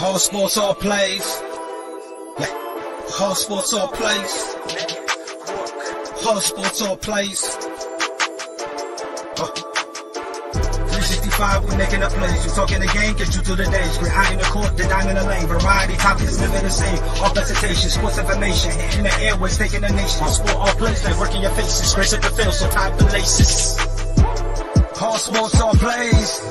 All sports, all plays. Yeah. All sports, all plays. All sports, all plays. 365, we making up plays. You talking the game, get you through the days. We're high in the court, the dime in the lane. Variety topics, living the same. All presentation, sports information. Hitting the airways, taking the nation. All sport, all plays, like working your faces. Grace at the field, so tie the laces. All sports, all plays.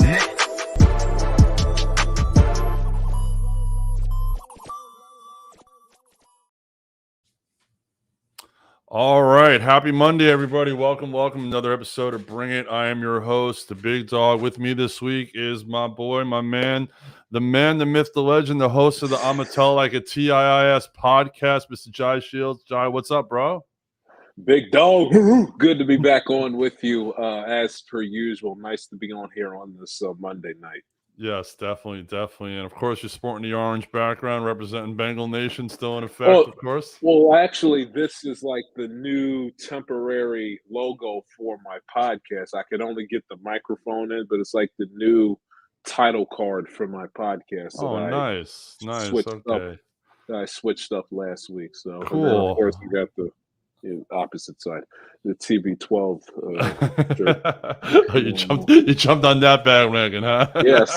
All right. Happy Monday, everybody. Welcome. Another episode of Bring It. I am your host, the Big Dog. With me this week is my boy, my man, the myth, the legend, the host of the I'ma Tell Like a TIIS podcast, Mr. Jai Shields. Jai, what's up, bro? Big Dog. Good to be back on with you as per usual. Nice to be on here on this Monday night. Yes, definitely. And, of course, you're sporting the orange background, representing Bengal Nation, still in effect, of course. Well, actually, this is like the new temporary logo for my podcast. I could only get the microphone in, but it's like the new title card for my podcast. Nice. Okay. I switched up last week. So, cool. And then, of course, we got the opposite side, the TB12 shirt. You jumped on that bandwagon, huh? Yes.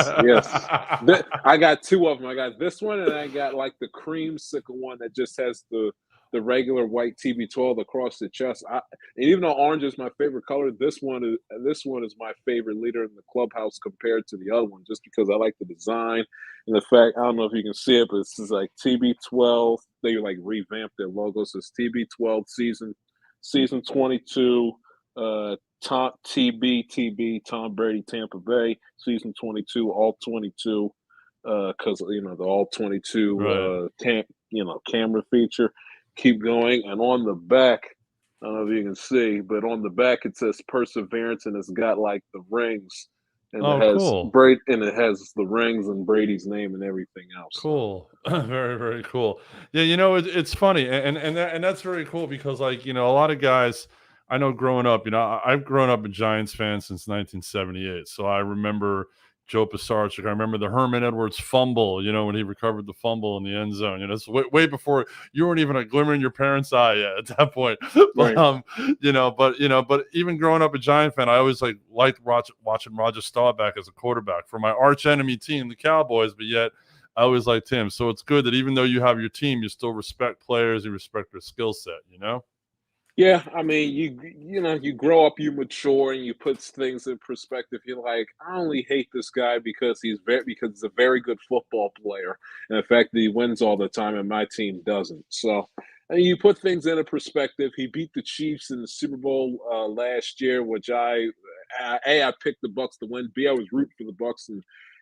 I got two of them. I got this one, and I got like the creamsicle one that just has the regular white TB12 across the chest. And even though orange is my favorite color, this one is my favorite leader in the clubhouse compared to the other one, just because I like the design and the fact. I don't know if you can see it, but it's just like TB12. They like revamped their logo, so it's TB12 season 22. Tom Brady, Tampa Bay, season 22, all 22. Because the all 22 camera feature. Keep going, and on the back, I don't know if you can see, but on the back it says Perseverance, and it's got like the rings, and it has cool. and it has the rings and Brady's name and everything else. Cool, very, very cool. Yeah, it's funny, and that's very cool because a lot of guys I know growing up, I've grown up a Giants fan since 1978, so I remember Joe Pisarcik. I remember the Herman Edwards fumble, when he recovered the fumble in the end zone. It's way before you weren't even a glimmer in your parents' eye yet at that point. But right. but even growing up a Giant fan, I always liked watching Roger Staubach as a quarterback for my arch enemy team, the Cowboys. But yet, I always liked him. So it's good that even though you have your team, you still respect players, you respect their skill set. Yeah, I mean, you grow up, you mature, and you put things in perspective. You're like, I only hate this guy because he's a very good football player, and the fact that he wins all the time, and my team doesn't. So, and you put things into perspective. He beat the Chiefs in the Super Bowl last year, which I picked the Bucs to win. B, I was rooting for the Bucs, and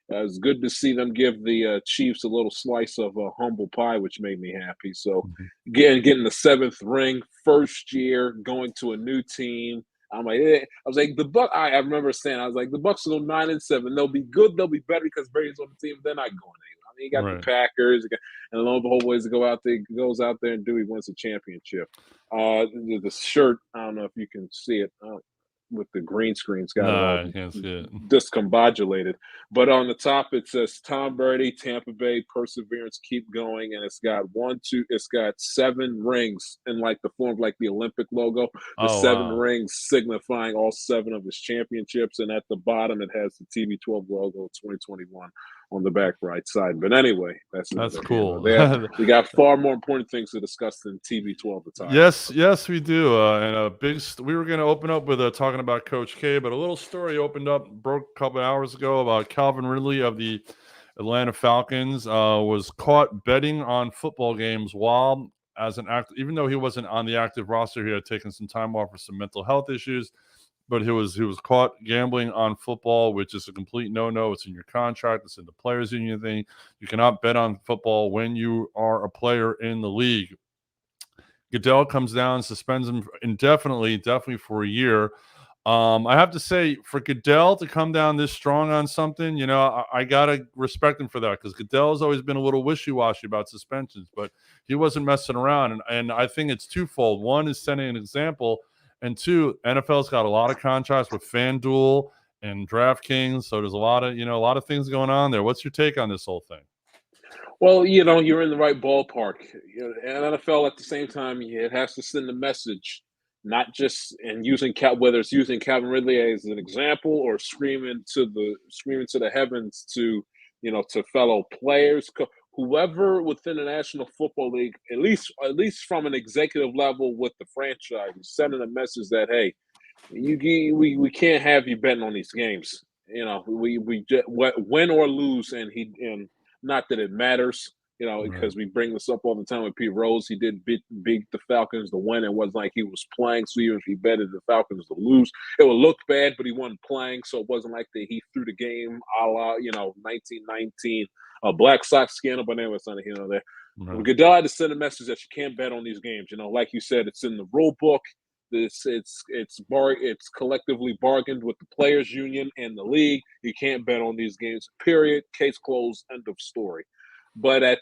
it was good to see them give the Chiefs a little slice of humble pie, which made me happy. So, getting the 7th ring, first year, going to a new team. I'm like, I was like, the Bucs. I remember saying, I was like, the Bucs will go 9-7. They'll be good. They'll be better because Brady's on the team. They're not going anywhere. I mean, you got the Packers, and lo and behold, ways to go out there, goes out there and he wins the championship. The shirt, I don't know if you can see it. With the green screen's got I can't see it. Discombobulated. But on the top it says Tom Brady, Tampa Bay, Perseverance, keep going, and it's got 7 rings in like the form of like the Olympic logo. The 7 rings signifying all 7 of his championships, and at the bottom it has the TB12 logo 2021 on the back right side. But anyway, that's cool. We got far more important things to discuss than TB12 at the time. Yes, we do. And we were going to open up with talking about Coach K, but a little story broke a couple of hours ago about Calvin Ridley of the Atlanta Falcons was caught betting on football games while as an active, even though he wasn't on the active roster. He had taken some time off for some mental health issues. But he was caught gambling on football, which is a complete no-no. It's in your contract. It's in the players' union thing. You cannot bet on football when you are a player in the league. Goodell comes down, suspends him indefinitely, definitely for a year. I have to say, for Goodell to come down this strong on something, I got to respect him for that, because Goodell has always been a little wishy-washy about suspensions, but he wasn't messing around. And I think it's twofold. One is setting an example. And 2, NFL's got a lot of contracts with FanDuel and DraftKings, so there's a lot of things going on there. What's your take on this whole thing? Well, you're in the right ballpark. And NFL at the same time, it has to send a message, not just and whether it's using Calvin Ridley as an example or screaming to the heavens to fellow players, whoever within the National Football League, at least from an executive level with the franchise, sending a message that hey, we can't have you betting on these games. We just, win or lose, and not that it matters. Because we bring this up all the time with Pete Rose. He did beat the Falcons to win. It wasn't like he was playing, so even if he betted the Falcons to lose, it would look bad, but he wasn't playing, so it wasn't like he threw the game a la 1919 Black Sox scandal. But anyway, it's not there. Right. Goodell had to send a message that you can't bet on these games. Like you said, it's in the rule book. It's collectively bargained with the players union and the league. You can't bet on these games. Period. Case closed. End of story. But I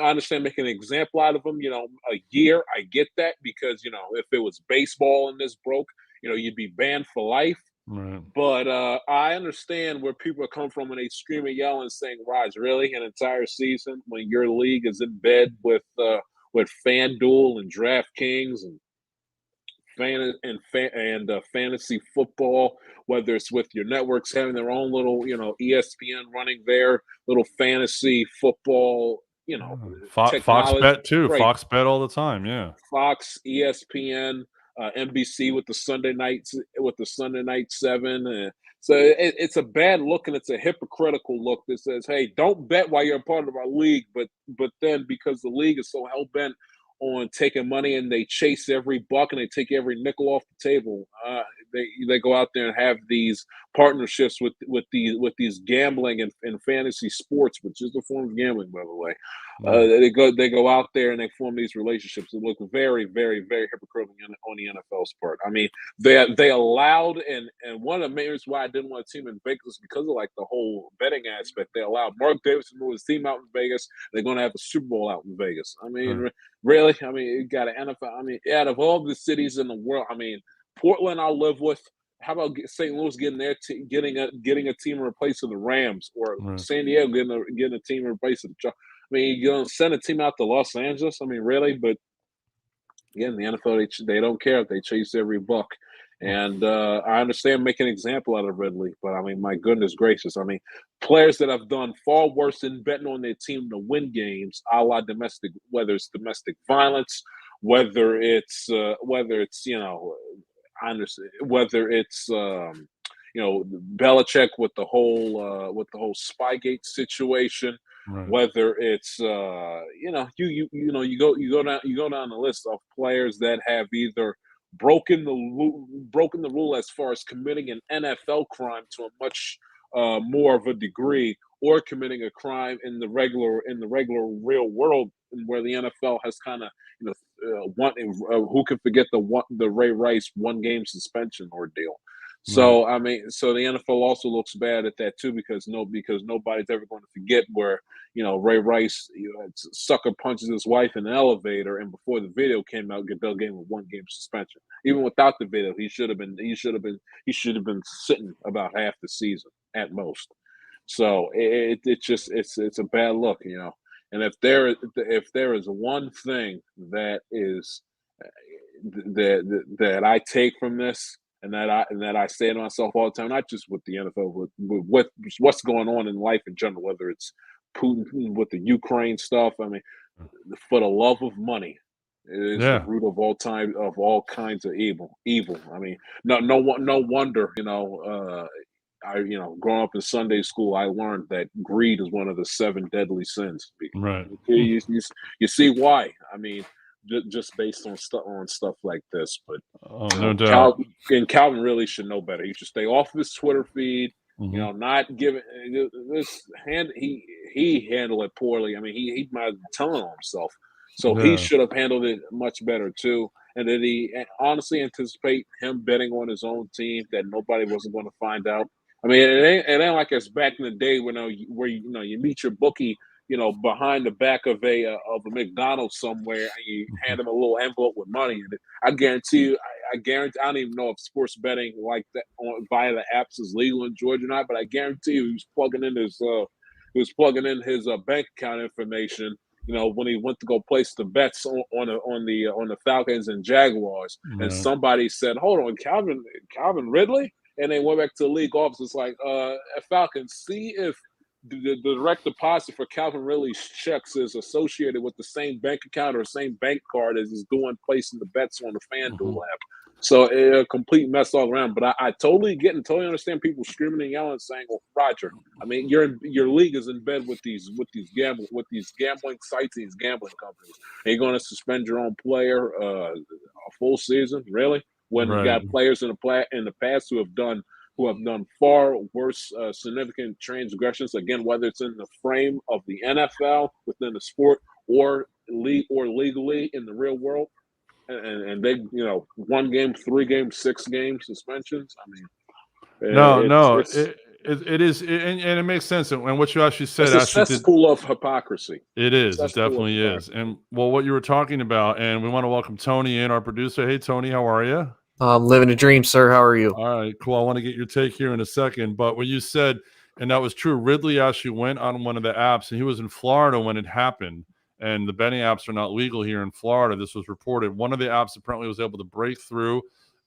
understand making an example out of them. A year, I get that because if it was baseball and this broke, you'd be banned for life. Right. But I understand where people are coming from when they scream and yell and saying, "Raj, really? An entire season when your league is in bed with FanDuel and DraftKings and fantasy football, whether it's with your networks having their own little, ESPN running their little fantasy football, Fox Bet too. Right. Fox Bet all the time. Yeah. Fox, ESPN, NBC with the Sunday night 7. So it's a bad look, and it's a hypocritical look that says, "Hey, don't bet while you're a part of our league," but then because the league is so hell bent on taking money and they chase every buck and they take every nickel off the table, they go out there and have these partnerships with these gambling and fantasy sports, which is a form of gambling, by the way. They go out there and they form these relationships that look very, very, very hypocritical on the NFL's part. I mean, they allowed, and one of the main reasons why I didn't want a team in Vegas is because of the whole betting aspect. They allowed Mark Davis to move his team out in Vegas. They're going to have a Super Bowl out in Vegas. I mean, really? I mean, you got an NFL. I mean, out of all the cities in the world, I mean, Portland I'll live with. How about St. Louis getting getting a team in replace of the Rams, or San Diego getting a team in replace of the Chargers? I mean, you're going to send a team out to Los Angeles? I mean, really? But again, the NFL, they don't care. They chase every buck. And I understand making an example out of Ridley, but I mean, my goodness gracious. I mean, players that have done far worse than betting on their team to win games, a la whether it's domestic violence, whether it's I understand whether it's Belichick with the whole Spygate situation, whether it's you go down the list of players that have either broken the rule as far as committing an NFL crime to a much more of a degree, or committing a crime in the regular real world, where the NFL has kind of who can forget the Ray Rice 1-game suspension ordeal. So I mean, so the NFL also looks bad at that too, because nobody's ever going to forget where Ray Rice sucker punches his wife in an elevator, and before the video came out, Goodell gave him a 1-game suspension. Even without the video, he should have been sitting about half the season at most. So it's a bad look, And if there is one thing that is that I take from this, and that I say to myself all the time, not just with the NFL, but what's going on in life in general, whether it's Putin with the Ukraine stuff. I mean, for the love of money is the root of all kinds of evil. I mean, no wonder, growing up in Sunday school, I learned that greed is one of the 7 deadly sins. Right. You see why? I mean, just based on stuff like this, but no doubt. Calvin really should know better. He should stay off of his Twitter feed. Not giving this hand. He handled it poorly. I mean, he might have been telling on himself, so he should have handled it much better too. And did he honestly anticipate him betting on his own team that nobody wasn't going to find out? I mean, it ain't like it's back in the day where you meet your bookie, behind the back of a McDonald's somewhere, and you hand him a little envelope with money in it. I guarantee you, I don't even know if sports betting like that via the apps is legal in Georgia or not, but I guarantee you, he's plugging in plugging in his bank account information. When he went to go place the bets on the Falcons and Jaguars, and somebody said, "Hold on, Calvin Ridley," and they went back to the league office. It's like, Falcons, see if the direct deposit for Calvin Ridley's checks is associated with the same bank account or same bank card as he's doing placing the bets on the FanDuel app. So a complete mess all around. But I totally get and totally understand people screaming and yelling, saying, "Well, Roger, I mean, your league is in bed with these gambling sites, these gambling companies. Are you going to suspend your own player a full season? Really? When you got players in the past who have done far worse significant transgressions, again, whether it's in the frame of the NFL within the sport or legally in the real world." And they, 1 game, 3 games, 6 game suspensions. I mean, it is, and it makes sense. And what you actually said, it's a cesspool of hypocrisy. It is. It definitely is. And what you were talking about, and we want to welcome Tony in, our producer. Hey, Tony, how are you? I'm living a dream, sir. How are you? All right, cool. I want to get your take here in a second. But what you said, and that was true, Ridley actually went on one of the apps, and he was in Florida when it happened. And the betting apps are not legal here in Florida. This was reported. One of the apps apparently was able to break through.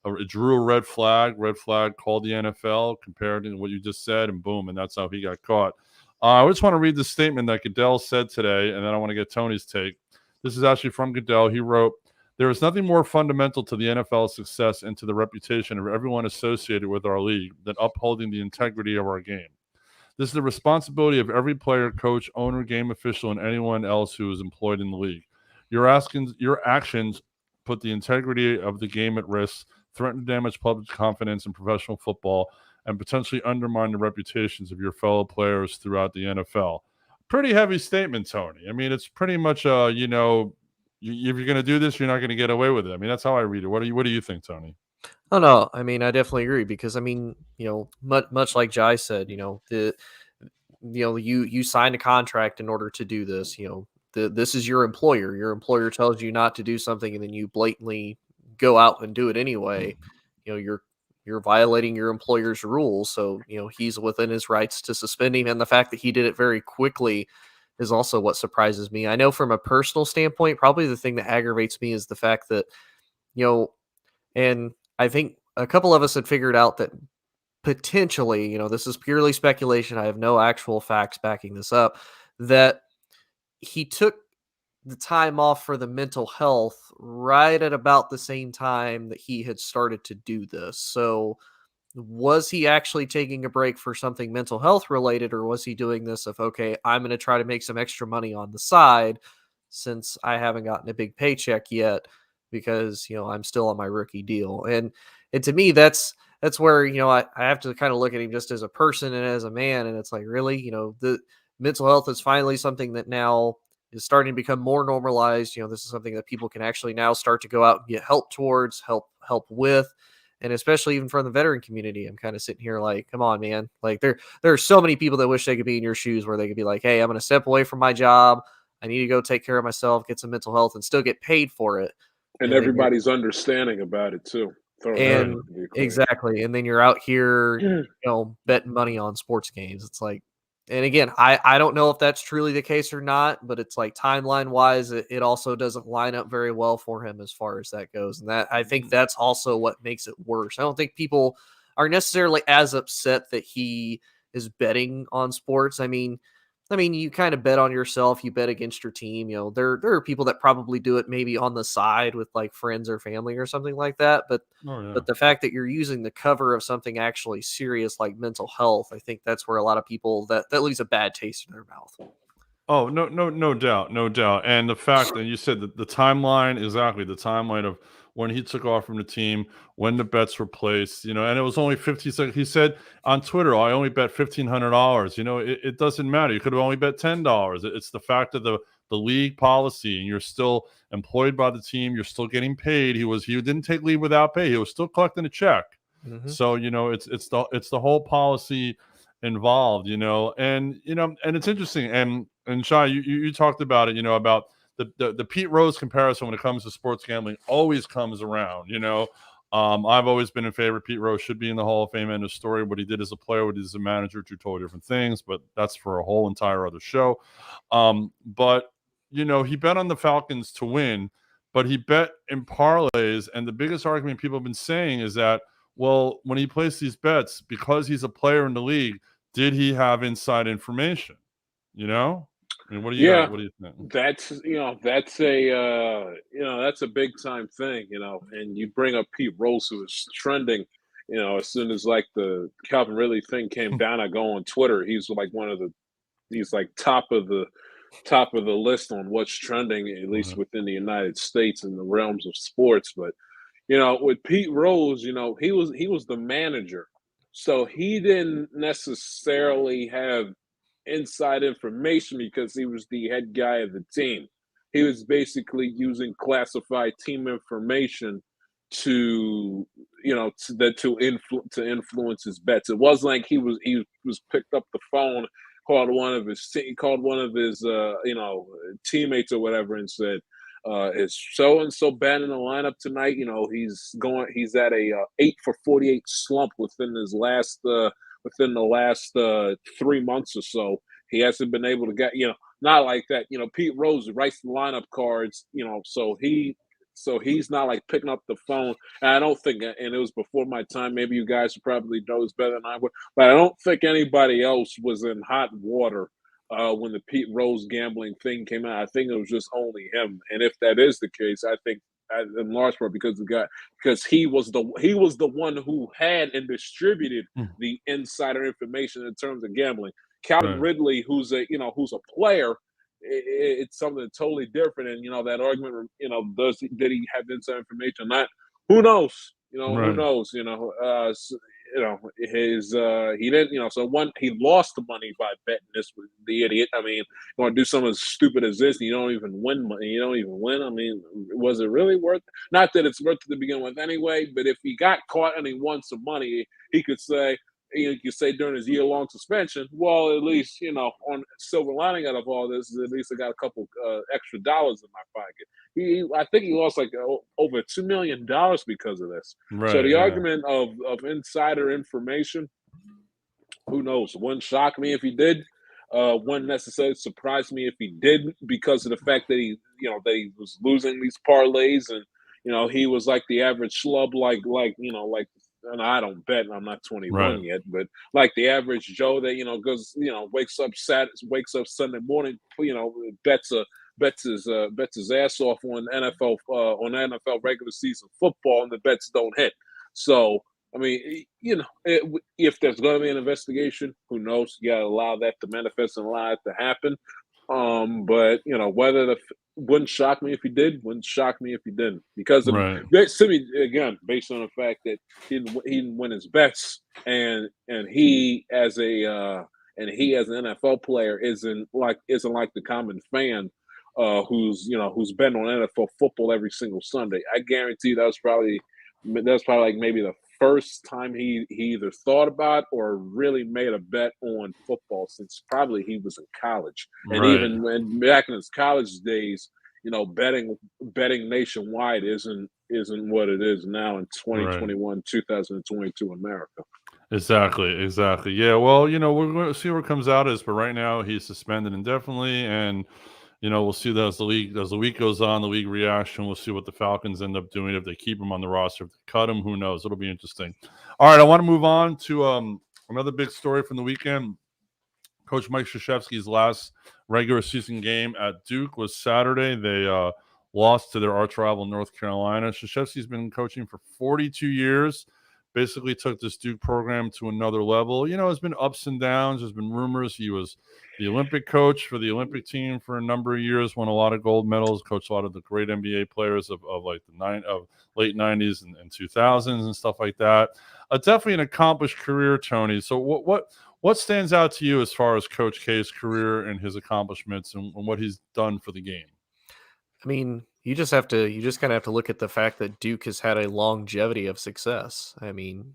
It drew a red flag. Red flag called the NFL, compared to what you just said, and boom, and that's how he got caught. I just want to read the statement that Goodell said today, and then I want to get Tony's take. This is actually from Goodell. He wrote, "There is nothing more fundamental to the NFL's success and to the reputation of everyone associated with our league than upholding the integrity of our game. This is the responsibility of every player, coach, owner, game official, and anyone else who is employed in the league. Your actions put the integrity of the game at risk, threaten to damage public confidence in professional football, and potentially undermine the reputations of your fellow players throughout the NFL." Pretty heavy statement, Tony. I mean, it's pretty much, if you're going to do this, you're not going to get away with it. I mean, that's how I read it. What do you think, Tony? Oh no, I mean, I definitely agree because I mean, much like Jai said, you signed a contract in order to do this. This is your employer. Your employer tells you not to do something, and then you blatantly go out and do it anyway. You're violating your employer's rules. So he's within his rights to suspend him, and the fact that he did it very quickly is also what surprises me. I know from a personal standpoint, probably the thing that aggravates me is the fact that and I think a couple of us had figured out that potentially, this is purely speculation. I have no actual facts backing this up, that he took the time off for the mental health right at about the same time that he had started to do this. So was he actually taking a break for something mental health related, or was he doing this of, okay, I'm going to try to make some extra money on the side since I haven't gotten a big paycheck yet, because I'm still on my rookie deal. And to me, that's where I have to kind of look at him just as a person and as a man, and it's like, really, the mental health is finally something that now is starting to become more normalized. This is something that people can actually now start to go out and get help towards, help with, and especially even from the veteran community. I'm kind of sitting here like, come on, man, like there are so many people that wish they could be in your shoes, where they could be like, hey, I'm going to step away from my job, I need to go take care of myself, get some mental health, and still get paid for it. And everybody's understanding about it too. And exactly. And then you're out here, betting money on sports games. It's like, and again, I don't know if that's truly the case or not, but it's like timeline wise, it also doesn't line up very well for him as far as that goes. And that, I think that's also what makes it worse. I don't think people are necessarily as upset that he is betting on sports. I mean, you kind of bet on yourself, you bet against your team. There are people that probably do it maybe on the side with like friends or family or something like that. But the fact that you're using the cover of something actually serious like mental health, I think that's where a lot of people that leaves a bad taste in their mouth. Oh, no doubt. And the fact that you said that the timeline, exactly the timeline of when he took off from the team, when the bets were placed, and it was only 50 seconds. He said on Twitter, I only bet $1,500. It doesn't matter. You could have only bet $10. It's the fact of the league policy, and you're still employed by the team. You're still getting paid. He didn't take leave without pay. He was still collecting a check. Mm-hmm. So, it's the whole policy involved, and it's interesting. And Shai, you talked about it, about the Pete Rose comparison when it comes to sports gambling always comes around, I've always been in favor. Pete Rose should be in the Hall of Fame. End of story. What he did as a player, what he did as a manager, two totally different things. But that's for a whole entire other show. But he bet on the Falcons to win, but he bet in parlays. And the biggest argument people have been saying is that, well, when he placed these bets, because he's a player in the league, did he have inside information? I mean, what do you Yeah, what do you think? that's that's a big time thing, and you bring up Pete Rose, who is trending, as soon as like the Calvin Ridley thing came down. I go on Twitter. He's like he's like top of the list on what's trending, at least within the United States in the realms of sports. But with Pete Rose, he was the manager, so he didn't necessarily have inside information because he was the head guy of the team. He was basically using classified team information to influence his bets. It wasn't like he was picked up the phone, called one of his teammates or whatever, and said, is so and so bad in the lineup tonight? He's at a 8 for 48 slump within the last 3 months or so. He hasn't been able to get, not like that. Pete Rose writes the lineup cards, so he's not like picking up the phone. And I don't think, and it was before my time, maybe you guys probably knows better than I would, but I don't think anybody else was in hot water when the Pete Rose gambling thing came out. I think it was just only him. And if that is the case, I think in large part because he was the one who had and distributed the insider information in terms of gambling. Calvin Ridley, who's a player, it's something totally different. And that argument, did he have inside information? Not, who knows? Who knows? He didn't. So he lost the money by betting this with the idiot. I mean, you want to do something as stupid as this, and you don't even win money. You don't even win. I mean, was it really worth it? Not that it's worth it to begin with anyway, but if he got caught and he won some money, he could say, during his year-long suspension, well, at least, on silver lining out of all this, at least I got a couple extra dollars in my pocket. I think he lost like over $2 million because of this. So the argument of insider information, who knows? Wouldn't shock me if he did. Wouldn't necessarily surprise me if he did, because of the fact that he was losing these parlays, and he was like the average schlub, like and I don't bet, and I'm not 21 yet, but like the average Joe that goes, wakes up Sunday morning, bets his ass off on NFL regular season football, and the bets don't hit. So I mean, if there's going to be an investigation, who knows? You got to allow that to manifest and allow it to happen. But wouldn't shock me if he did. Wouldn't shock me if he didn't, because again, based on the fact that he didn't win his bets, and he as an NFL player isn't like the common fan who's been on NFL football every single Sunday. I guarantee that's probably like maybe the first time he either thought about or really made a bet on football since probably he was in college. And even when back in his college days, betting nationwide isn't what it is now in 2021, 2022 America. Exactly. Yeah, well, we're going to see where it comes out as, but right now he's suspended indefinitely, and we'll see that as the week goes on, the league reaction. We'll see what the Falcons end up doing, if they keep him on the roster, if they cut him, who knows? It'll be interesting. All right, I want to move on to another big story from the weekend. Coach Mike Krzyzewski's last regular season game at Duke was Saturday. They lost to their arch rival North Carolina. Krzyzewski's been coaching for 42 years. Basically took this Duke program to another level. There's been ups and downs. There's been rumors. He was the Olympic coach for the Olympic team for a number of years, won a lot of gold medals, coached a lot of the great NBA players of like the late 90s and 2000s and stuff like that. Definitely an accomplished career, Tony. So what stands out to you as far as Coach K's career and his accomplishments and what he's done for the game? I mean, you just kind of have to look at the fact that Duke has had a longevity of success. I mean,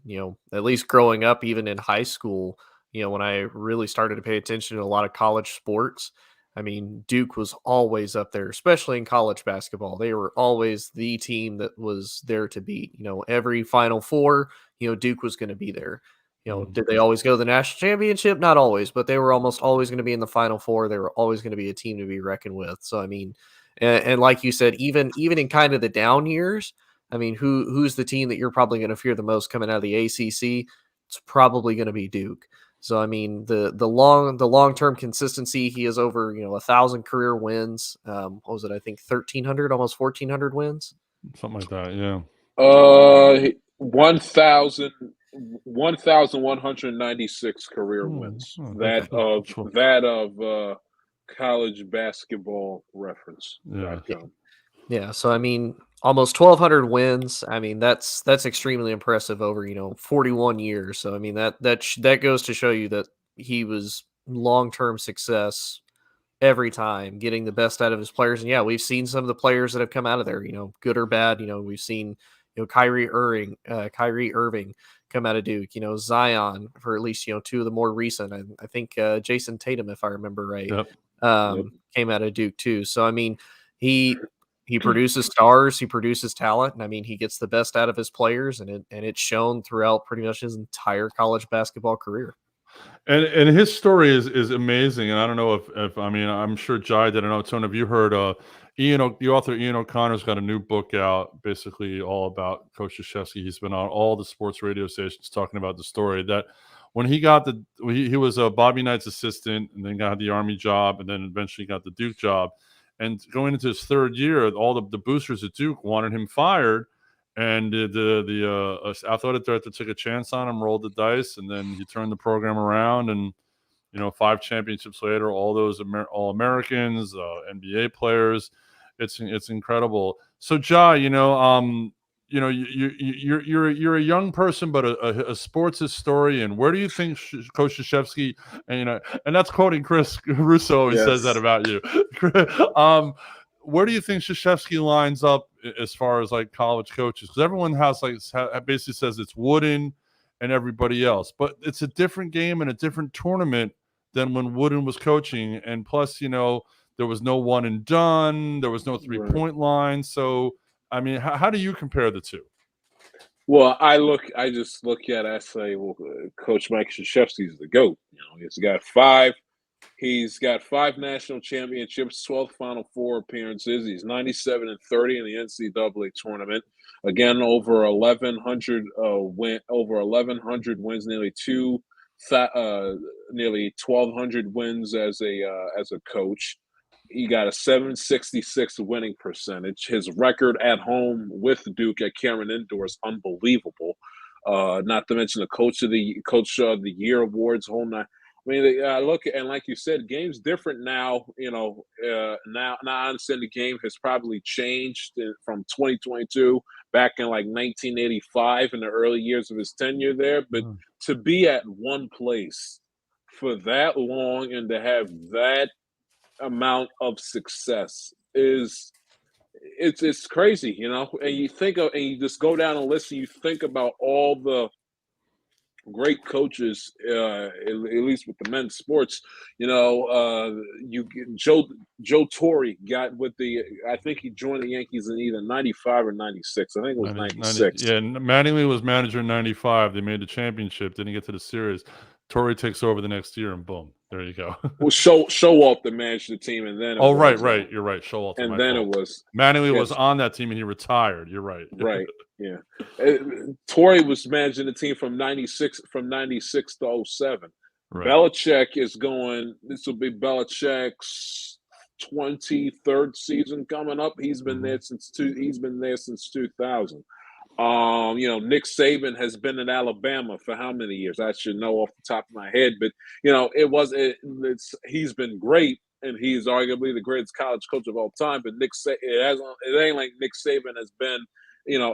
at least growing up, even in high school, when I really started to pay attention to a lot of college sports, I mean, Duke was always up there, especially in college basketball. They were always the team that was there to beat. Every Final Four, Duke was going to be there. Did they always go to the national championship? Not always, but they were almost always going to be in the Final Four. They were always going to be a team to be reckoned with. So, I mean, and like you said, even in kind of the down years, I mean, who's the team that you're probably going to fear the most coming out of the ACC? It's probably going to be Duke. So I mean, the long term consistency, he has over 1,000 career wins. What was it? I think 1,300, almost 1,400 wins, something like that. Yeah. 1,196 career wins. That of college basketball reference.com. Yeah. So I mean, almost 1,200 wins. I mean, that's extremely impressive over 41 years. So I mean, that goes to show you that he was long-term success every time, getting the best out of his players. And yeah, we've seen some of the players that have come out of there, good or bad. We've seen Kyrie Irving come out of Duke. Zion for at least two of the more recent. I think Jayson Tatum, if I remember right, came out of Duke too. So I mean, he produces stars, he produces talent, and I mean, he gets the best out of his players, and it's shown throughout pretty much his entire college basketball career. And his story is amazing. And I don't know if I mean, I'm sure Jai did. I know, Tony, have you heard the author Ian O'Connor's got a new book out, basically all about Coach Krzyzewski. He's been on all the sports radio stations talking about the story that when he got he was a Bobby Knight's assistant, and then got the Army job, and then eventually got the Duke job. And going into his third year, all the boosters at Duke wanted him fired. And the athletic director took a chance on him, rolled the dice, and then he turned the program around. And 5 championships later, all those all Americans, NBA players, it's incredible. So, Jai, you're a young person, but a sports historian. Where do you think Coach Krzyzewski, and and that's quoting Chris Russo always says that about you. Where do you think Krzyzewski lines up as far as like college coaches? Because everyone has basically says it's Wooden and everybody else, but it's a different game and a different tournament than when Wooden was coaching. And plus, there was no one and done, there was no 3-point line. So, I mean, how do you compare the two? Well, I just look at it, I say, well, Coach Mike Krzyzewski's the GOAT. He's got 5 national championships, 12 Final Four appearances. He's 97-30 in the NCAA tournament. Again, over 1,100 wins, nearly 1,200 wins as a coach. He got a 766 winning percentage. His record at home with Duke at Cameron Indoor is unbelievable. Not to mention the Coach of the Year awards, whole nine. I mean, look, and like you said, game's different now. Now I understand the game has probably changed from 2022 back in like 1985 in the early years of his tenure there. But to be at one place for that long and to have that amount of success it's crazy, and you just go down a list and you think about all the great coaches, at least with the men's sports. Joe Torre got with I think he joined the Yankees in either 95 or 96. I think it was 96. Yeah, Mattingly was manager in 95. They made the championship, didn't get to the series. Torre takes over the next year, and boom, there you go. Well, Showalter managed the team, and then right, you're right, Showalter. And then it was Mattingly was on that team, and he retired. You're right. Right. Yeah. Torre was managing the team from 96 to 07. Right. Belichick is going. This will be Belichick's 23rd season coming up. He's been there since 2000. Nick Saban has been in Alabama for how many years? I should know off the top of my head, but he's been great, and he's arguably the greatest college coach of all time. But it ain't like Nick Saban has been,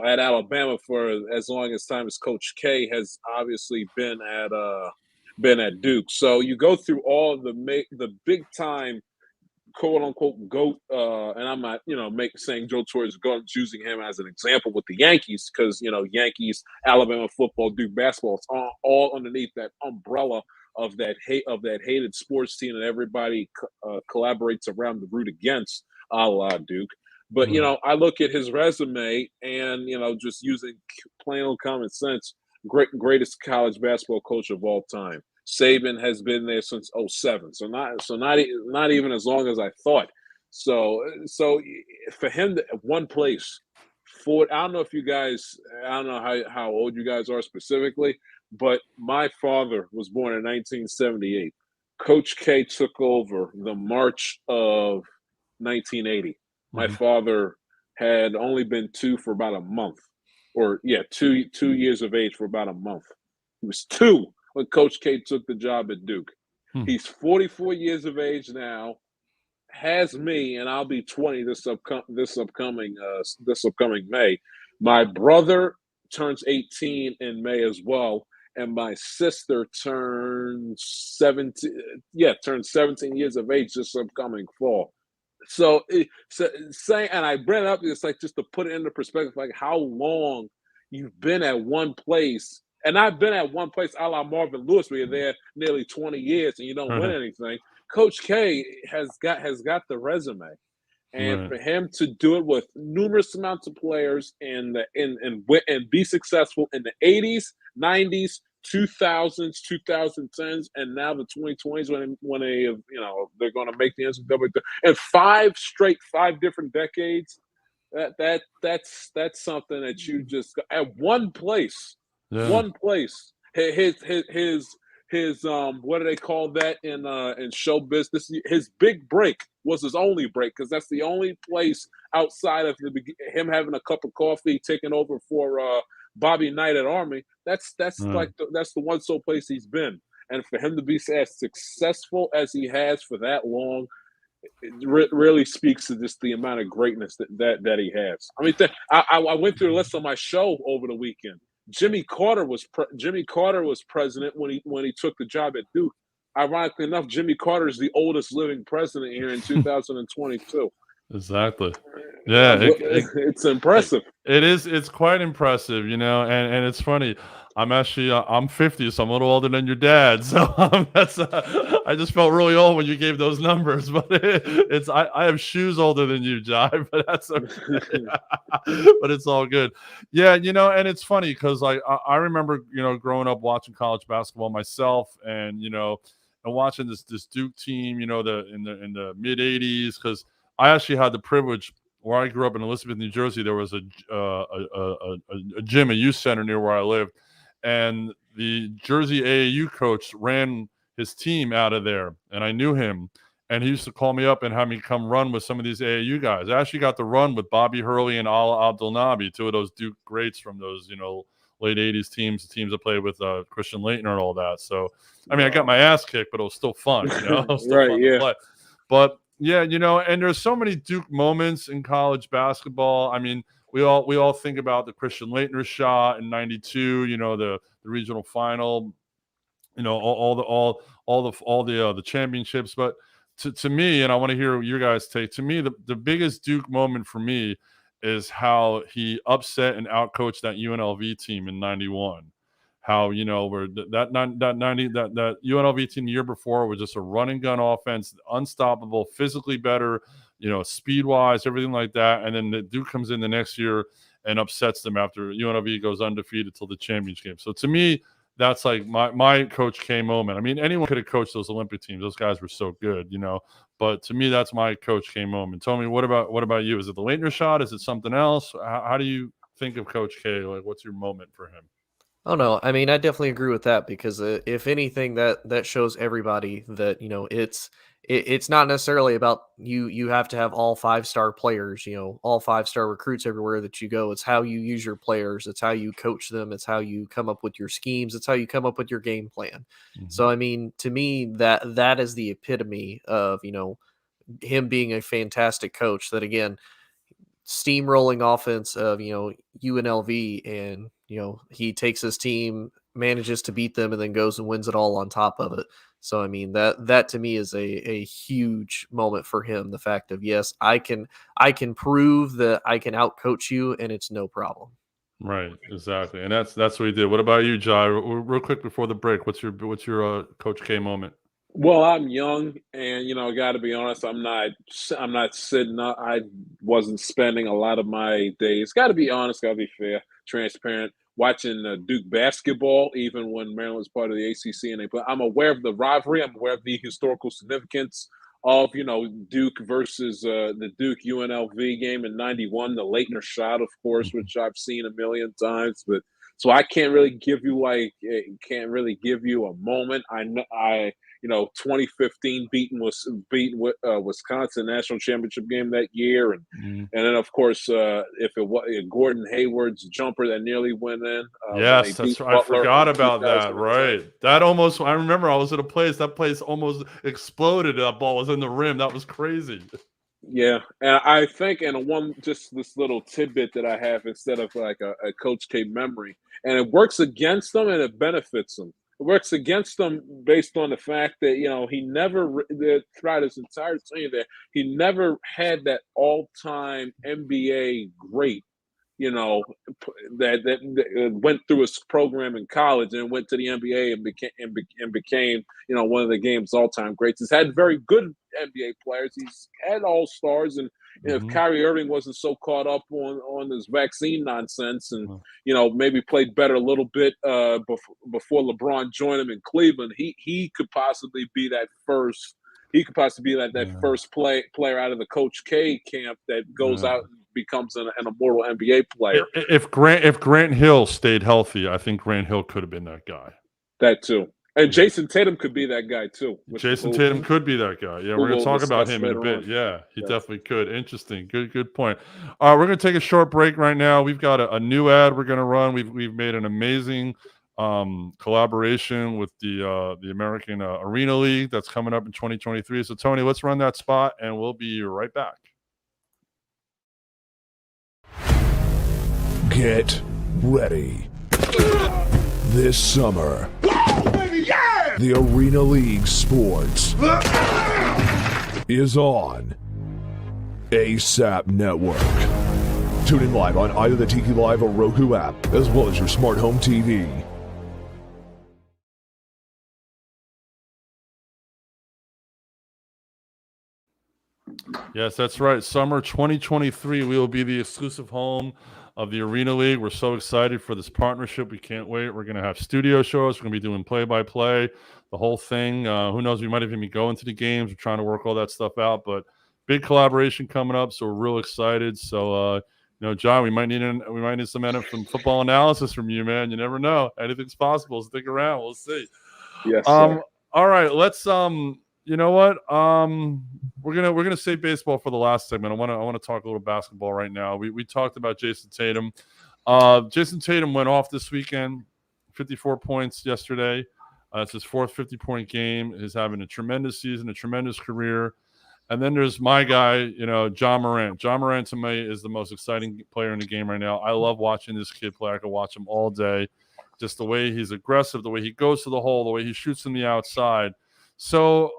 at Alabama for as long as time as Coach K has obviously been at Duke. So you go through all of the big time, quote unquote GOAT, and I'm not saying Joe Torre is using him as an example with the Yankees, because Yankees, Alabama football, Duke basketball, it's all underneath that umbrella of that hated sports team that everybody collaborates around to root against, a la Duke. But I look at his resume, and just using plain old common sense, greatest college basketball coach of all time. Saban has been there since 2007, so not even as long as I thought. So for him to one place, I don't know if you guys, I don't know how old you guys are specifically, but my father was born in 1978. Coach K took over the March of 1980. My father had only been two for about a month, or 2 years of age for about a month. He was 2 when Coach K took the job at Duke. He's 44 years of age now, has me, and I'll be 20 this upcoming May. My brother turns 18 in May as well, and my sister turns 17 years of age this upcoming fall. So saying, and I bring it up, it's like just to put it into perspective, like how long you've been at one place. And I've been at one place, a la Marvin Lewis, where you're there nearly 20 years and you don't win anything. Coach K has got the resume, and for him to do it with numerous amounts of players and be successful in the 80s, 90s, 2000s, 2010s, and now the 2020s when they're going to make the NCAA, and 5 different decades. That's something that you just at one place. One place. His what do they call that in show business? His big break was his only break, because that's the only place outside of him having a cup of coffee, taking over for Bobby Knight at Army. That's the one sole place he's been, and for him to be as successful as he has for that long, it really speaks to just the amount of greatness that he has. I mean, I went through the list on my show over the weekend. Jimmy Carter was president when he took the job at Duke. Ironically enough, Jimmy Carter is the oldest living president here in 2022. Exactly. Yeah, it's impressive. It is. It's quite impressive, and it's funny. I'm 50, so I'm a little older than your dad. So I just felt really old when you gave those numbers. But I have shoes older than you, Jai, but that's okay. But it's all good. Yeah, and it's funny because I remember growing up watching college basketball myself, and and watching this Duke team, in the mid '80s, because I actually had the privilege. Where I grew up in Elizabeth, New Jersey, there was a gym, a youth center near where I lived, and the Jersey AAU coach ran his team out of there, and I knew him, and he used to call me up and have me come run with some of these AAU guys. I actually got to run with Bobby Hurley and Ala Abdelnaby, 2 of those Duke greats from those late '80s teams, the teams that played with Christian Laettner and all that. So I mean, I got my ass kicked, but it was still fun, It was still fun to play. But yeah, and there's so many Duke moments in college basketball. I mean, we all think about the Christian Laettner shot in '92. The regional final. All the championships. But to me, and I want to hear your guys' take. To me, the biggest Duke moment for me is how he upset and outcoached that UNLV team in '91. How where that UNLV team the year before was just a run and gun offense, unstoppable, physically better, speed wise, everything like that. And then the Duke comes in the next year and upsets them after UNLV goes undefeated till the championship game. So to me, that's like my Coach K moment. I mean, anyone could have coached those Olympic teams; those guys were so good, But to me, that's my Coach K moment. Tell me, what about you? Is it the Laettner shot? Is it something else? How do you think of Coach K? Like, what's your moment for him? Oh no, I mean I definitely agree with that, because if anything, that shows everybody that it's not necessarily about you have to have all 5-star players, all 5-star recruits everywhere that you go. It's how you use your players, it's how you coach them, it's how you come up with your schemes, it's how you come up with your game plan. So I mean, to me, that is the epitome of him being a fantastic coach. That again, steamrolling offense of UNLV, and he takes his team, manages to beat them, and then goes and wins it all on top of it. So I mean, that to me is a huge moment for him. The fact of, yes, I can prove that I can outcoach you, and it's no problem. Right, exactly, and that's what he did. What about you, Jai? Real quick before the break, what's your Coach K moment? Well, I'm young, and got to be honest. I'm not sitting up. I wasn't spending a lot of my days. Got to be honest. Got to be fair, transparent. Watching Duke basketball, even when Maryland was part of the ACC, but I'm aware of the rivalry. I'm aware of the historical significance of Duke versus the Duke UNLV game in '91, the Leitner shot, of course, which I've seen a million times. But so I can't really give you a moment. I know 2015 beating Wisconsin national championship game that year, and then of course if it was Gordon Hayward's jumper that nearly went in when they Yes, beat that's right. I Butler forgot in about that. 2010. Right, that almost. I remember I was at a place. That place almost exploded. That ball was in the rim. That was crazy. Yeah, and I think, and just this little tidbit that I have instead of like a Coach K memory, and it works against them and it benefits them. It works against them based on the fact that he never throughout his entire tenure there, he never had that all-time NBA great that went through his program in college and went to the NBA and became one of the game's all-time greats. He's had very good NBA players. He's had all-stars, and if Kyrie Irving wasn't so caught up on this vaccine nonsense and maybe played better a little bit before LeBron joined him in Cleveland, he could possibly be that first. He could possibly be that first player out of the Coach K camp that goes out and becomes an immortal NBA player. If Grant Hill stayed healthy, I think Grant Hill could have been that guy. That too. And Jayson Tatum could be that guy too. Jayson Tatum could be that guy. Yeah, we're going to talk about him in a bit. Yeah, he definitely could. Interesting. Good point. All right, we're going to take a short break right now. We've got a new ad we're going to run. We've made an amazing collaboration with the American Arena League that's coming up in 2023. So, Tony, let's run that spot, and we'll be right back. Get ready. This summer, the Arena League Sports is on ASAP Network. Tune in live on either the Tiki Live or Roku app, as well as your smart home TV. Yes, that's right. Summer 2023, we will be the exclusive home of the Arena League. We're so excited for this partnership. We can't wait. We're going to have studio shows. We're going to be doing play-by-play, the whole thing. Who knows? We might even be going to the games. We're trying to work all that stuff out, but big collaboration coming up, so we're real excited. So, John, we might need some football analysis from you, man. You never know. Anything's possible. Stick around. We'll see. Yes, sir. All right, let's you know what? We're gonna save baseball for the last segment. I want to talk a little basketball right now. We talked about Jayson Tatum. Jayson Tatum went off this weekend, 54 points yesterday. It's his fourth 50-point game. He's having a tremendous season, a tremendous career. And then there's my guy, Ja Morant. Ja Morant to me is the most exciting player in the game right now. I love watching this kid play. I could watch him all day. Just the way he's aggressive, the way he goes to the hole, the way he shoots from the outside. So,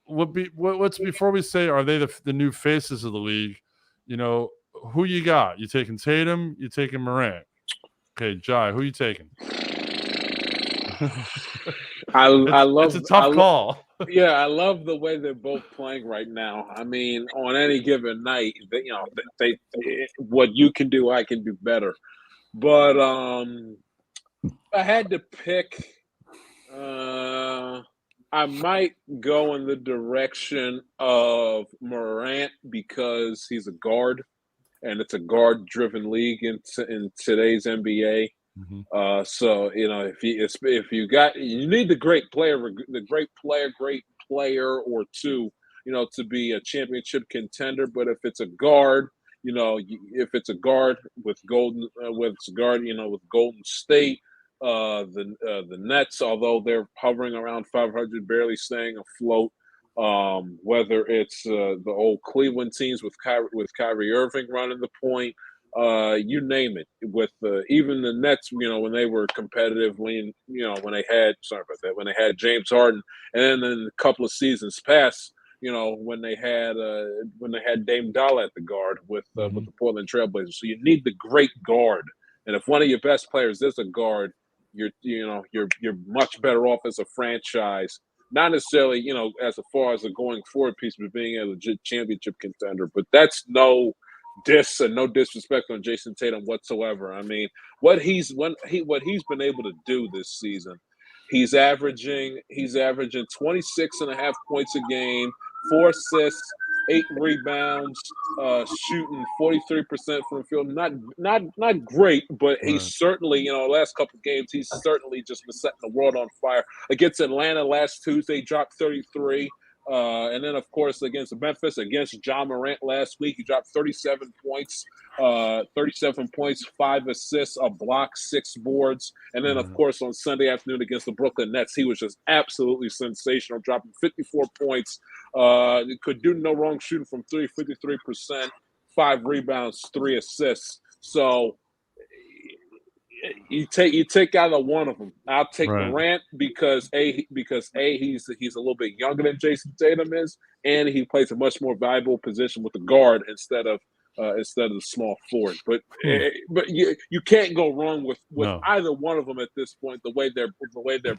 what's before we say, are they the new faces of the league? Who you got? You taking Tatum? You taking Morant? Okay, Jai, who you taking? It's a tough call. Yeah, I love the way they're both playing right now. I mean, on any given night, they what you can do, I can do better. But if I had to pick, I might go in the direction of Morant because he's a guard, and it's a guard-driven league in today's NBA. Mm-hmm. So if you need the great player or two, to be a championship contender. But if it's a guard, if it's a guard with Golden State. The Nets, although they're hovering around 500, barely staying afloat. Whether it's the old Cleveland teams with Kyrie Irving running the point, you name it. With even the Nets, when they were competitive, when they had James Harden, and then in a couple of seasons past, when they had Dame Dolla at the guard with the Portland Trailblazers. So you need the great guard, and if one of your best players is a guard, you're much better off as a franchise. Not necessarily, as far as a going forward piece, but being a legit championship contender. But that's no diss and no disrespect on Jayson Tatum whatsoever. I mean, what he's been able to do this season, he's averaging 26.5 points a game, 4 assists, 8 rebounds, shooting 43% from the field. Not great, but he's certainly, the last couple of games, he's certainly just been setting the world on fire. Against Atlanta last Tuesday, dropped 33. And then, of course, against Memphis, against Ja Morant last week, he dropped 37 points, 5 assists, a block, 6 boards. And then, of course, on Sunday afternoon against the Brooklyn Nets, he was just absolutely sensational, dropping 54 points. Could do no wrong shooting from 53%, 5 rebounds, 3 assists. So you take out of one of them. I'll take Morant because he's a little bit younger than Jayson Tatum is, and he plays a much more valuable position with the guard instead of the small forward. But you can't go wrong with either one of them at this point. The way they're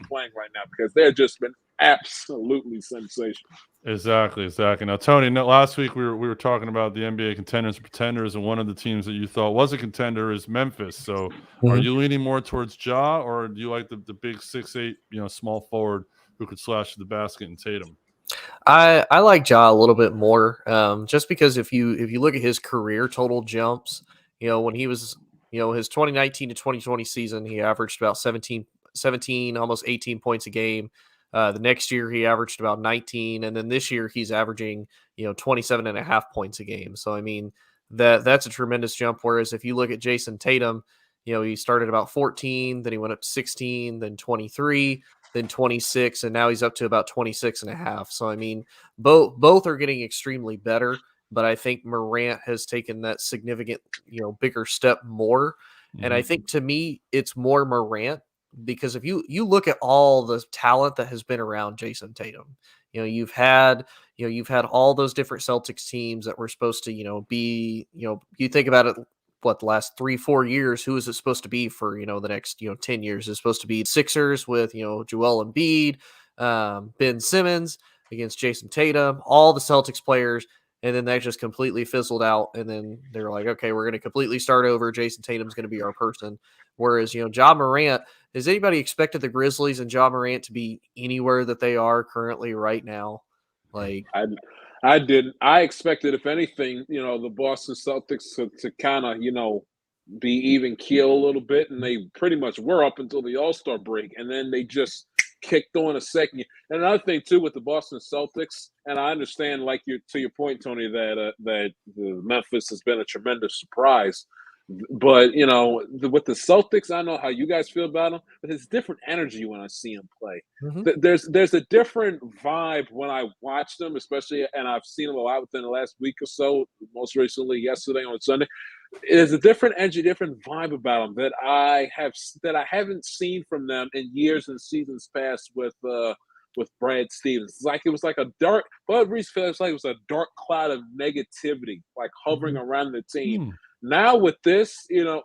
playing right now, because they've just been absolutely sensational. Exactly. Now, Tony, last week we were talking about the NBA contenders and pretenders, and one of the teams that you thought was a contender is Memphis. So, are you leaning more towards Ja, or do you like the big 6'8", small forward who could slash to the basket and Tatum? I like Ja a little bit more, just because if you look at his career total jumps, when he was, his 2019 to 2020 season, he averaged about 17, almost 18 points a game. The next year he averaged about 19, and then this year he's averaging 27.5 points a game. So I mean that's a tremendous jump. Whereas if you look at Jayson Tatum, he started about 14, then he went up to 16, then 23, then 26, and now he's up to about 26.5. So I mean both are getting extremely better, but I think Morant has taken that significant bigger step more. And I think to me it's more Morant, because if you look at all the talent that has been around Jayson Tatum, you've had all those different Celtics teams that were supposed to, be, you think about it, the last 3-4 years, who is it supposed to be for, the next, 10 years? It's supposed to be Sixers with, Joel Embiid, Ben Simmons against Jayson Tatum, all the Celtics players. And then that just completely fizzled out. And then they're like, okay, we're going to completely start over. Jayson Tatum's going to be our person. Whereas, Ja Morant, has anybody expected the Grizzlies and Ja Morant to be anywhere that they are currently right now? Like, I didn't. I expected, if anything, the Boston Celtics to kind of, be even keel a little bit. And they pretty much were up until the All-Star break. And then they just kicked on a second. And another thing too with the Boston Celtics, and I understand, to your point, Tony, that the Memphis has been a tremendous surprise. But with the Celtics, I know how you guys feel about them, but it's different energy when I see them play. There's a different vibe when I watch them, especially, and I've seen them a lot within the last week or so. Most recently, yesterday on Sunday. There's a different energy, different vibe about them that I haven't seen from them in years and seasons past with Brad Stevens. It was like a dark. Bud Reese feels like it was a dark cloud of negativity, hovering around the team. Now with this, they're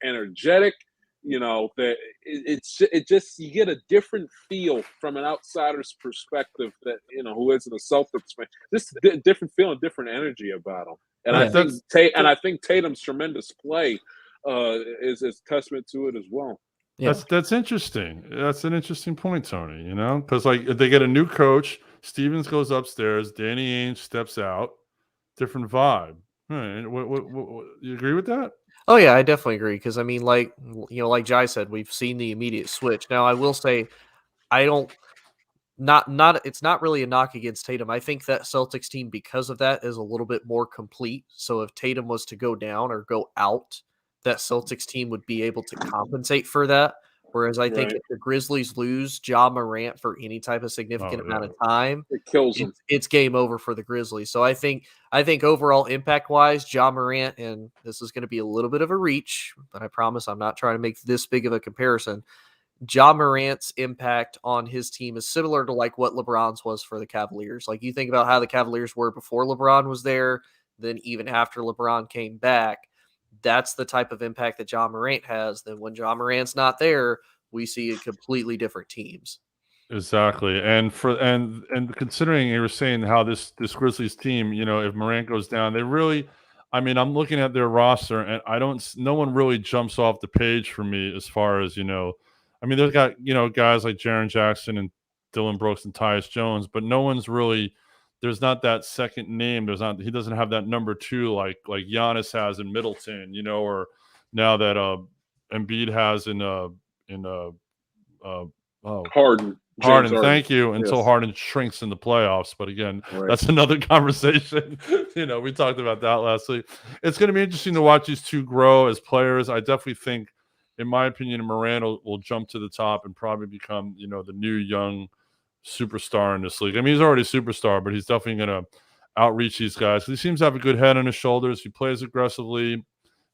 energetic. That it just you get a different feel from an outsider's perspective that who isn't a Celtics fan. Just different feeling, different energy about them. And I think Tatum's tremendous play is testament to it as well. Yeah. That's interesting. That's an interesting point, Tony. Because they get a new coach, Stevens goes upstairs, Danny Ainge steps out, different vibe. Right. What, you agree with that? Oh yeah, I definitely agree. Because I mean, like Jai said, we've seen the immediate switch. Now I will say, it's not really a knock against Tatum. I think that Celtics team, because of that, is a little bit more complete. So if Tatum was to go down or go out, that Celtics team would be able to compensate for that. Whereas I think if the Grizzlies lose Ja Morant for any type of significant amount of time, it kills them. It's game over for the Grizzlies. So I think overall impact wise, Ja Morant, and this is going to be a little bit of a reach, but I promise I'm not trying to make this big of a comparison. Ja Morant's impact on his team is similar to like what LeBron's was for the Cavaliers. Like you think about how the Cavaliers were before LeBron was there, then even after LeBron came back, that's the type of impact that Ja Morant has. Then when Ja Morant's not there, we see completely different teams. Exactly. And considering you were saying how this Grizzlies team, if Morant goes down, they really, I mean, I'm looking at their roster and no one really jumps off the page for me as far as, I mean, they've got, guys like Jaren Jackson and Dylan Brooks and Tyus Jones, but no one's really, there's not that second name. He doesn't have that number 2 like Giannis has in Middleton, or now that Embiid has in Harden. Harden, thank you. Until Yes. Harden shrinks in the playoffs. But again, Right. that's another conversation. We talked about that last week. It's going to be interesting to watch these two grow as players. I definitely think, in my opinion, Morant will jump to the top and probably become, the new young superstar in this league. I mean, he's already a superstar, but he's definitely going to outreach these guys. He seems to have a good head on his shoulders. He plays aggressively.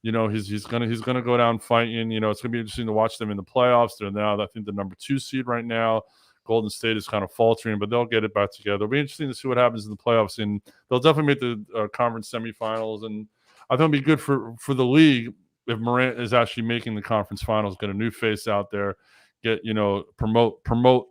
He's gonna go down fighting. It's gonna be interesting to watch them in the playoffs. They're now, I think, the number 2 seed right now. Golden State is kind of faltering, but they'll get it back together. It'll be interesting to see what happens in the playoffs, and they'll definitely make the conference semifinals. And I think it'll be good for the league if Morant is actually making the conference finals. Get a new face out there. Get promote.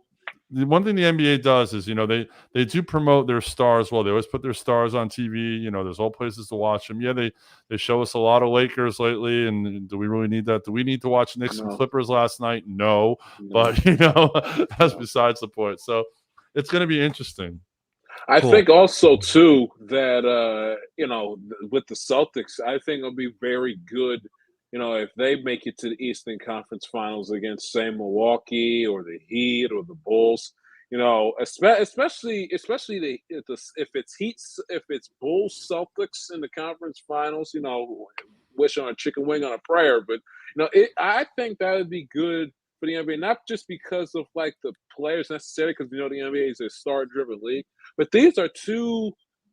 The one thing the NBA does is, they do promote their stars well. They always put their stars on TV. There's all places to watch them. Yeah, they show us a lot of Lakers lately, and do we really need that? Do we need to watch Knicks and Clippers last night? No. But that's besides the point. So it's going to be interesting. I think also too that with the Celtics, I think it'll be very good. If they make it to the Eastern Conference Finals against, say, Milwaukee or the Heat or the Bulls, especially if it's Bulls Celtics in the conference finals, wish on a chicken wing on a prayer, but I think that would be good for the NBA, not just because of like the players necessarily, because the NBA is a star-driven league, but these are two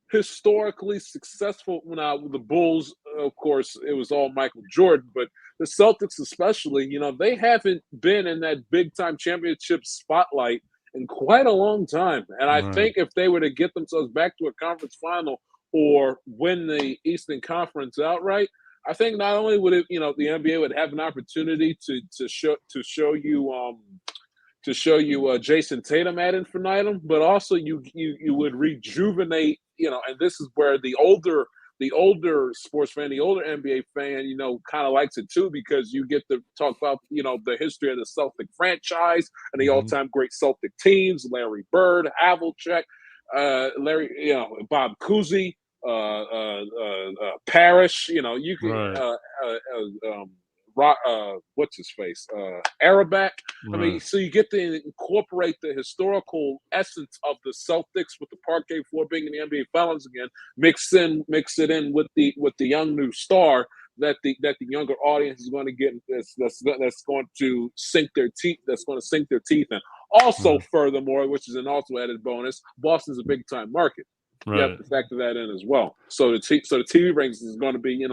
historically successful. Now, with the Bulls, of course, it was all Michael Jordan, but the Celtics especially, they haven't been in that big-time championship spotlight in quite a long time. And I think if they were to get themselves back to a conference final or win the Eastern Conference outright, I think not only would it, the NBA would have an opportunity to show you Jayson Tatum ad infinitum, but also you would rejuvenate, and this is where the older sports fan, the older NBA fan, kind of likes it too, because you get to talk about, the history of the Celtic franchise and the all-time great Celtic teams, Larry Bird, Havlicek, Bob Cousy, Parrish, you can, what's his face, Arabic. I mean, so you get to incorporate the historical essence of the Celtics with the parquet floor being in the NBA Finals again. Mix it in with the young new star that the younger audience is going to get. That's going to sink their teeth. That's going to sink their teeth in. Also, furthermore, which is an also added bonus, Boston's a big time market. You have to factor that in as well. So the TV ratings is going to be,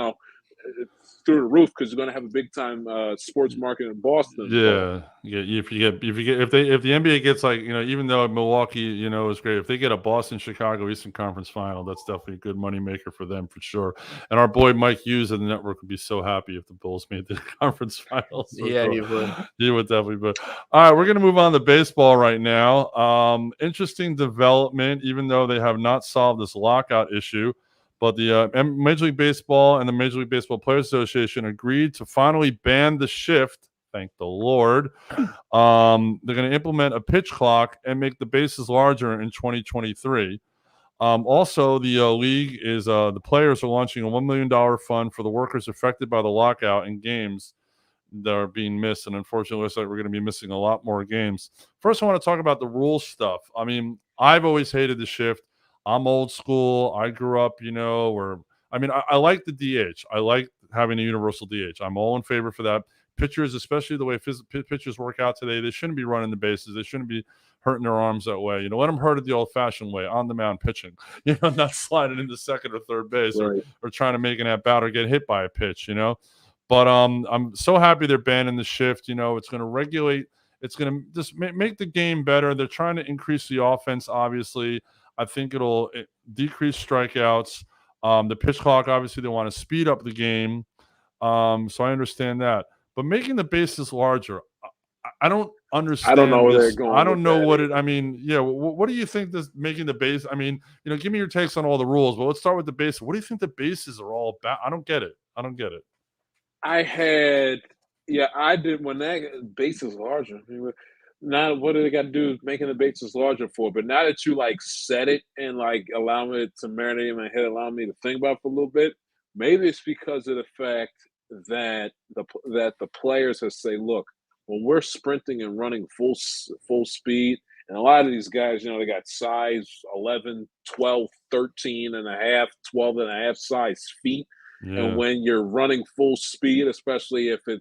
through the roof, because you're going to have a big time sports market in Boston. Yeah. If the NBA gets like, even though Milwaukee, is great, if they get a Boston Chicago Eastern Conference final, that's definitely a good money maker for them for sure. And our boy Mike Hughes of the network would be so happy if the Bulls made the conference finals. So yeah, he would. He would definitely. But all right, we're going to move on to baseball right now. Interesting development, even though they have not solved this lockout issue. But the Major League Baseball and the Major League Baseball Players Association agreed to finally ban the shift. Thank the Lord. They're going to implement a pitch clock and make the bases larger in 2023. Also, the league is the players are launching a $1 million fund for the workers affected by the lockout in games that are being missed. And unfortunately, it looks like we're going to be missing a lot more games. First, I want to talk about the rules stuff. I mean, I've always hated the shift. I'm old school. I grew up, I like the DH. I like having a universal DH. I'm all in favor for that. Pitchers, especially the way pitchers work out today, they shouldn't be running the bases. They shouldn't be hurting their arms that way. Let them hurt it the old-fashioned way, on the mound pitching. Not sliding into second or third base or trying to make an at-bat or get hit by a pitch, But I'm so happy they're banning the shift. It's going to regulate. It's going to just make the game better. They're trying to increase the offense, obviously. I think it'll decrease strikeouts. The pitch clock, obviously, they want to speed up the game. So I understand that. But making the bases larger, I don't understand. I don't know where this. they're going. I don't know what it. I mean, yeah. What do you think this making the base? I mean, give me your takes on all the rules. But let's start with the base. What do you think the bases are all about? I don't get it. I did when that base is larger. I mean, now, what do they got to do making the bases larger for? But now that you set it and allow me to marinate in my head, allow me to think about it for a little bit, maybe it's because of the fact that the players have say, look, when we're sprinting and running full speed, and a lot of these guys, they got size 11, 12, 13 and a half, 12 and a half size feet. Yeah. And when you're running full speed, especially if they're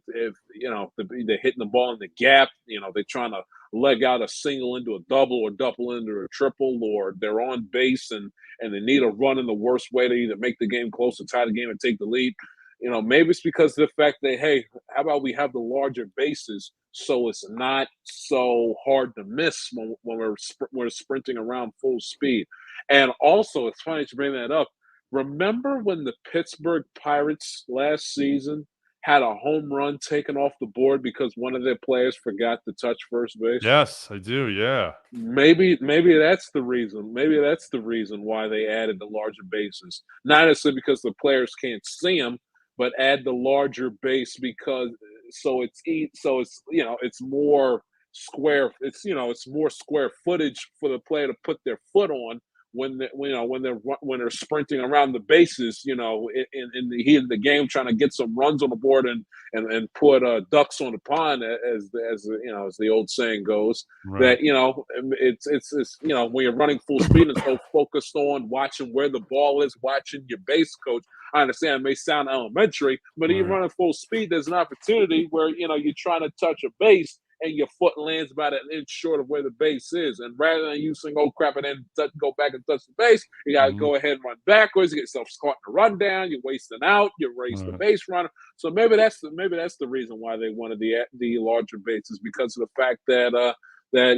hitting the ball in the gap, they're trying to leg out a single into a double or double into a triple, or they're on base and they need a run in the worst way to either make the game close or tie the game and take the lead. Maybe it's because of the fact that, hey, how about we have the larger bases so it's not so hard to miss when we're sprinting around full speed. And also, it's funny to bring that up. Remember when the Pittsburgh Pirates last season had a home run taken off the board because one of their players forgot to touch first base? Yes, I do. Yeah. Maybe that's the reason. Maybe that's the reason why they added the larger bases. Not necessarily because the players can't see them, but add the larger base because it's more square. It's more square footage for the player to put their foot on when they're sprinting around the bases, in the heat of the game, trying to get some runs on the board and put ducks on the pond, as the old saying goes. Right. That it's when you're running full speed and so focused on watching where the ball is, watching your base coach. I understand it may sound elementary, but when you're running full speed, there's an opportunity where you're trying to touch a base and your foot lands about an inch short of where the base is. And rather than you saying, oh, crap, and then go back and touch the base, you got to go ahead and run backwards. You get yourself caught in a run down. You're wasting out. You raise the base runner. So maybe that's the reason why they wanted the larger bases, because of the fact that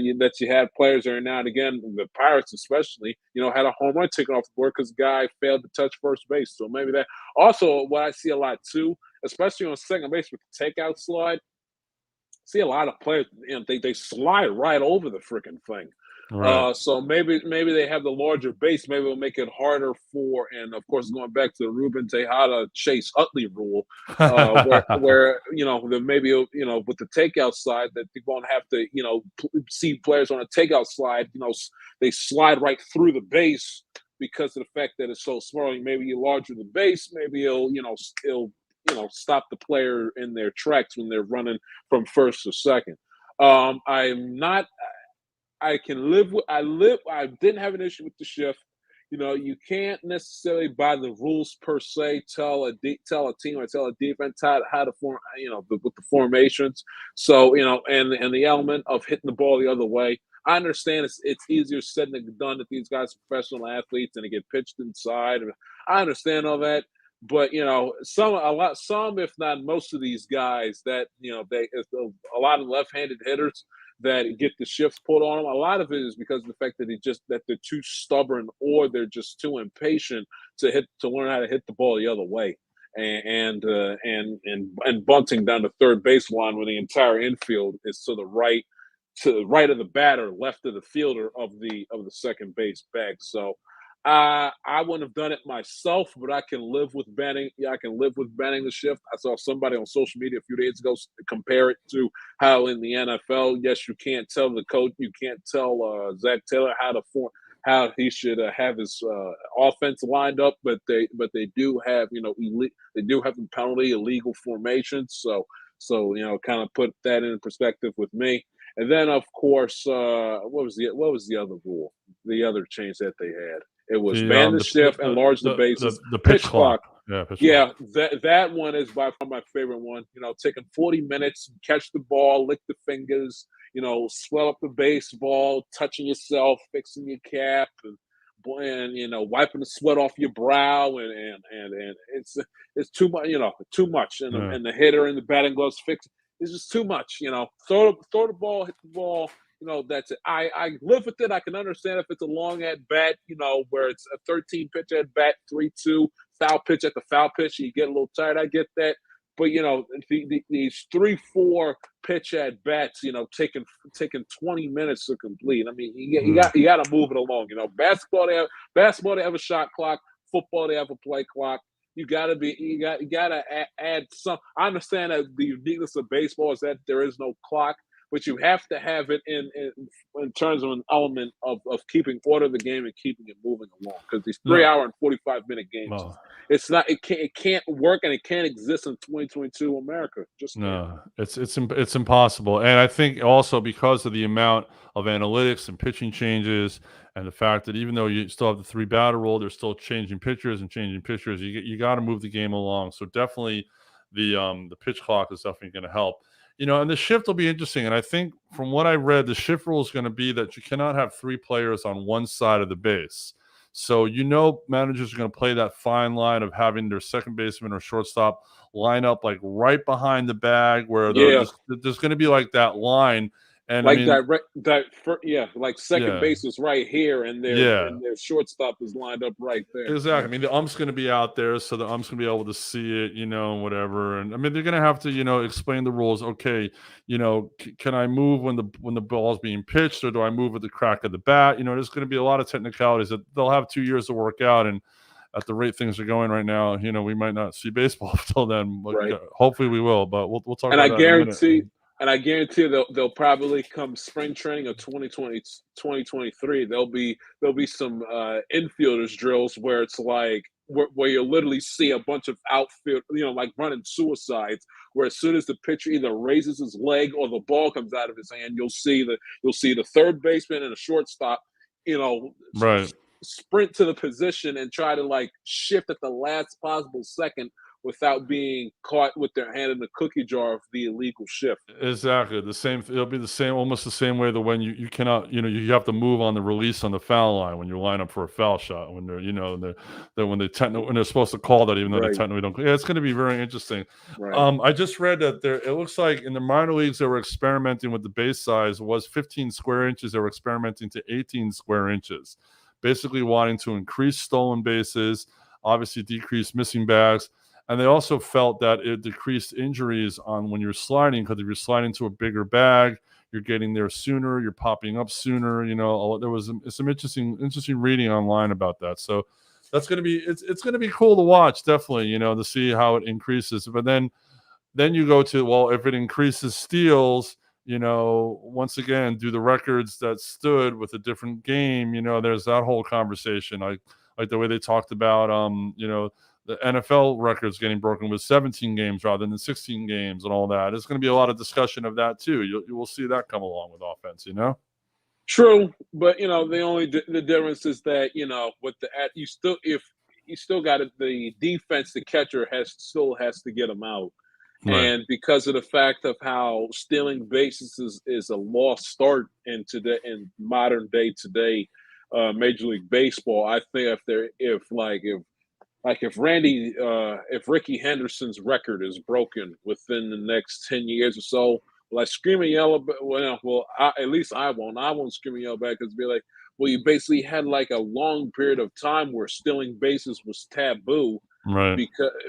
you had players there now and again, the Pirates especially, had a home run taken off the board because the guy failed to touch first base. So maybe that. Also, what I see a lot too, especially on second base with the takeout slide, see a lot of players, they slide right over the freaking thing. Right. So maybe they have the larger base. Maybe it'll make it harder for, and of course, going back to the Ruben Tejada Chase Utley rule, where then maybe with the takeout slide that you won't have to see players on a takeout slide. They slide right through the base because of the fact that it's so small. Maybe you larger the base. Maybe it'll stop the player in their tracks when they're running from first to second. I didn't have an issue with the shift. You can't necessarily, by the rules per se, tell a team or tell a defense how to form, with the formations. So, and the element of hitting the ball the other way. I understand it's easier said than done that these guys are professional athletes and they get pitched inside. I understand all that. But some, if not most of these guys that a lot of left-handed hitters that get the shifts put on them. A lot of it is because of the fact that they're too stubborn or they're just too impatient to learn how to hit the ball the other way, and bunting down the third baseline when the entire infield is to the right of the batter, left of the fielder of the second base bag. So. I wouldn't have done it myself, but I can live with banning. Yeah, I can live with banning the shift. I saw somebody on social media a few days ago compare it to how in the NFL, yes, you can't tell the coach, you can't tell Zach Taylor how he should have his offense lined up, but they do have they do have the penalty illegal formations. So kind of put that in perspective with me. And then of course, what was the other rule? The other change that they had. It was ban the shift, enlarge the bases. The pitch clock. Yeah, that one is by far my favorite one. Taking 40 minutes, catch the ball, lick the fingers, swell up the baseball, touching yourself, fixing your cap, and wiping the sweat off your brow, and it's too much, too much. And the hitter and the batting gloves It's just too much. Throw the ball, hit the ball. That's it. I live with it. I can understand if it's a long at bat, where it's a 13 pitch at bat, 3-2, foul pitch at the foul pitch, and you get a little tired. I get that. But these 3-4 pitch at bats, taking 20 minutes to complete. I mean, you got to move it along. Basketball they have a shot clock. Football they have a play clock. You got to add some. I understand that the uniqueness of baseball is that there is no clock, but you have to have it in terms of an element of keeping order of the game and keeping it moving along. Because these 3-hour and 45-minute games, it's not. It can't work, and it can't exist in 2022 America. Just no, it's impossible. And I think also because of the amount of analytics and pitching changes, and the fact that even though you still have the 3-batter rule, they're still changing pitchers. You got to move the game along. So definitely, the pitch clock is definitely going to help. And the shift will be interesting. And I think from what I read, the shift rule is going to be that you cannot have 3 players on one side of the base. So, managers are going to play that fine line of having their second baseman or shortstop line up like right behind the bag where there's going to be like that line. And like like second base is right here, and their shortstop is lined up right there. Exactly. I mean, the ump's going to be out there, so the ump's going to be able to see it, whatever. And I mean, they're going to have to, explain the rules. Okay, can I move when the ball's being pitched, or do I move at the crack of the bat? There's going to be a lot of technicalities that they'll have 2 years to work out, and at the rate things are going right now, we might not see baseball until then. Right. Hopefully, we will. But we'll talk about that. And I guarantee they'll probably come spring training of 2023. There'll be some infielders drills where it's like where you literally see a bunch of outfield, like running suicides. Where as soon as the pitcher either raises his leg or the ball comes out of his hand, you'll see the third baseman and a shortstop, right, sprint to the position and try to like shift at the last possible second without being caught with their hand in the cookie jar of the illegal shift. Exactly. It'll be the same, almost the same way that when you cannot, you have to move on the release on the foul line when you line up for a foul shot, when they're, when they're supposed to call that, even though they technically don't. Yeah, it's going to be very interesting. Right. I just read that it looks like in the minor leagues, they were experimenting with the base size. It was 15 square inches. They were experimenting to 18 square inches, basically wanting to increase stolen bases, obviously decrease missing bags. And they also felt that it decreased injuries on when you're sliding, because if you're sliding to a bigger bag, you're getting there sooner, you're popping up sooner. There was some interesting reading online about that. So that's going to be it's going to be cool to watch, definitely. To see how it increases. But then you go to, well, if it increases steals, once again, do the records that stood with a different game. There's that whole conversation, like the way they talked about the NFL records getting broken with 17 games rather than 16 games and all that. There's going to be a lot of discussion of that too. You will see that come along with offense, True, but the difference is that with you still got the defense, the catcher still has to get them out, right. And because of the fact of how stealing bases is a lost start in modern day today, Major League Baseball, I think if Ricky Henderson's record is broken within the next 10 years or so, like scream and yell, at least I won't scream and yell back, because be like, well, you basically had like a long period of time where stealing bases was taboo, right?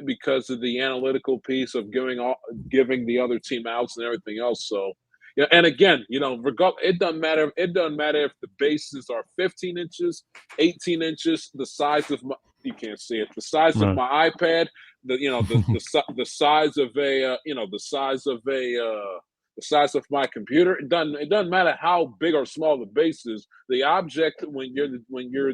Because of the analytical piece of giving the other team outs and everything else. So, and again, it doesn't matter. It doesn't matter if the bases are 15 inches, 18 inches, the size of you can't see it. The size of my iPad, the size of the size of my computer. It doesn't matter how big or small the base is. The object when you're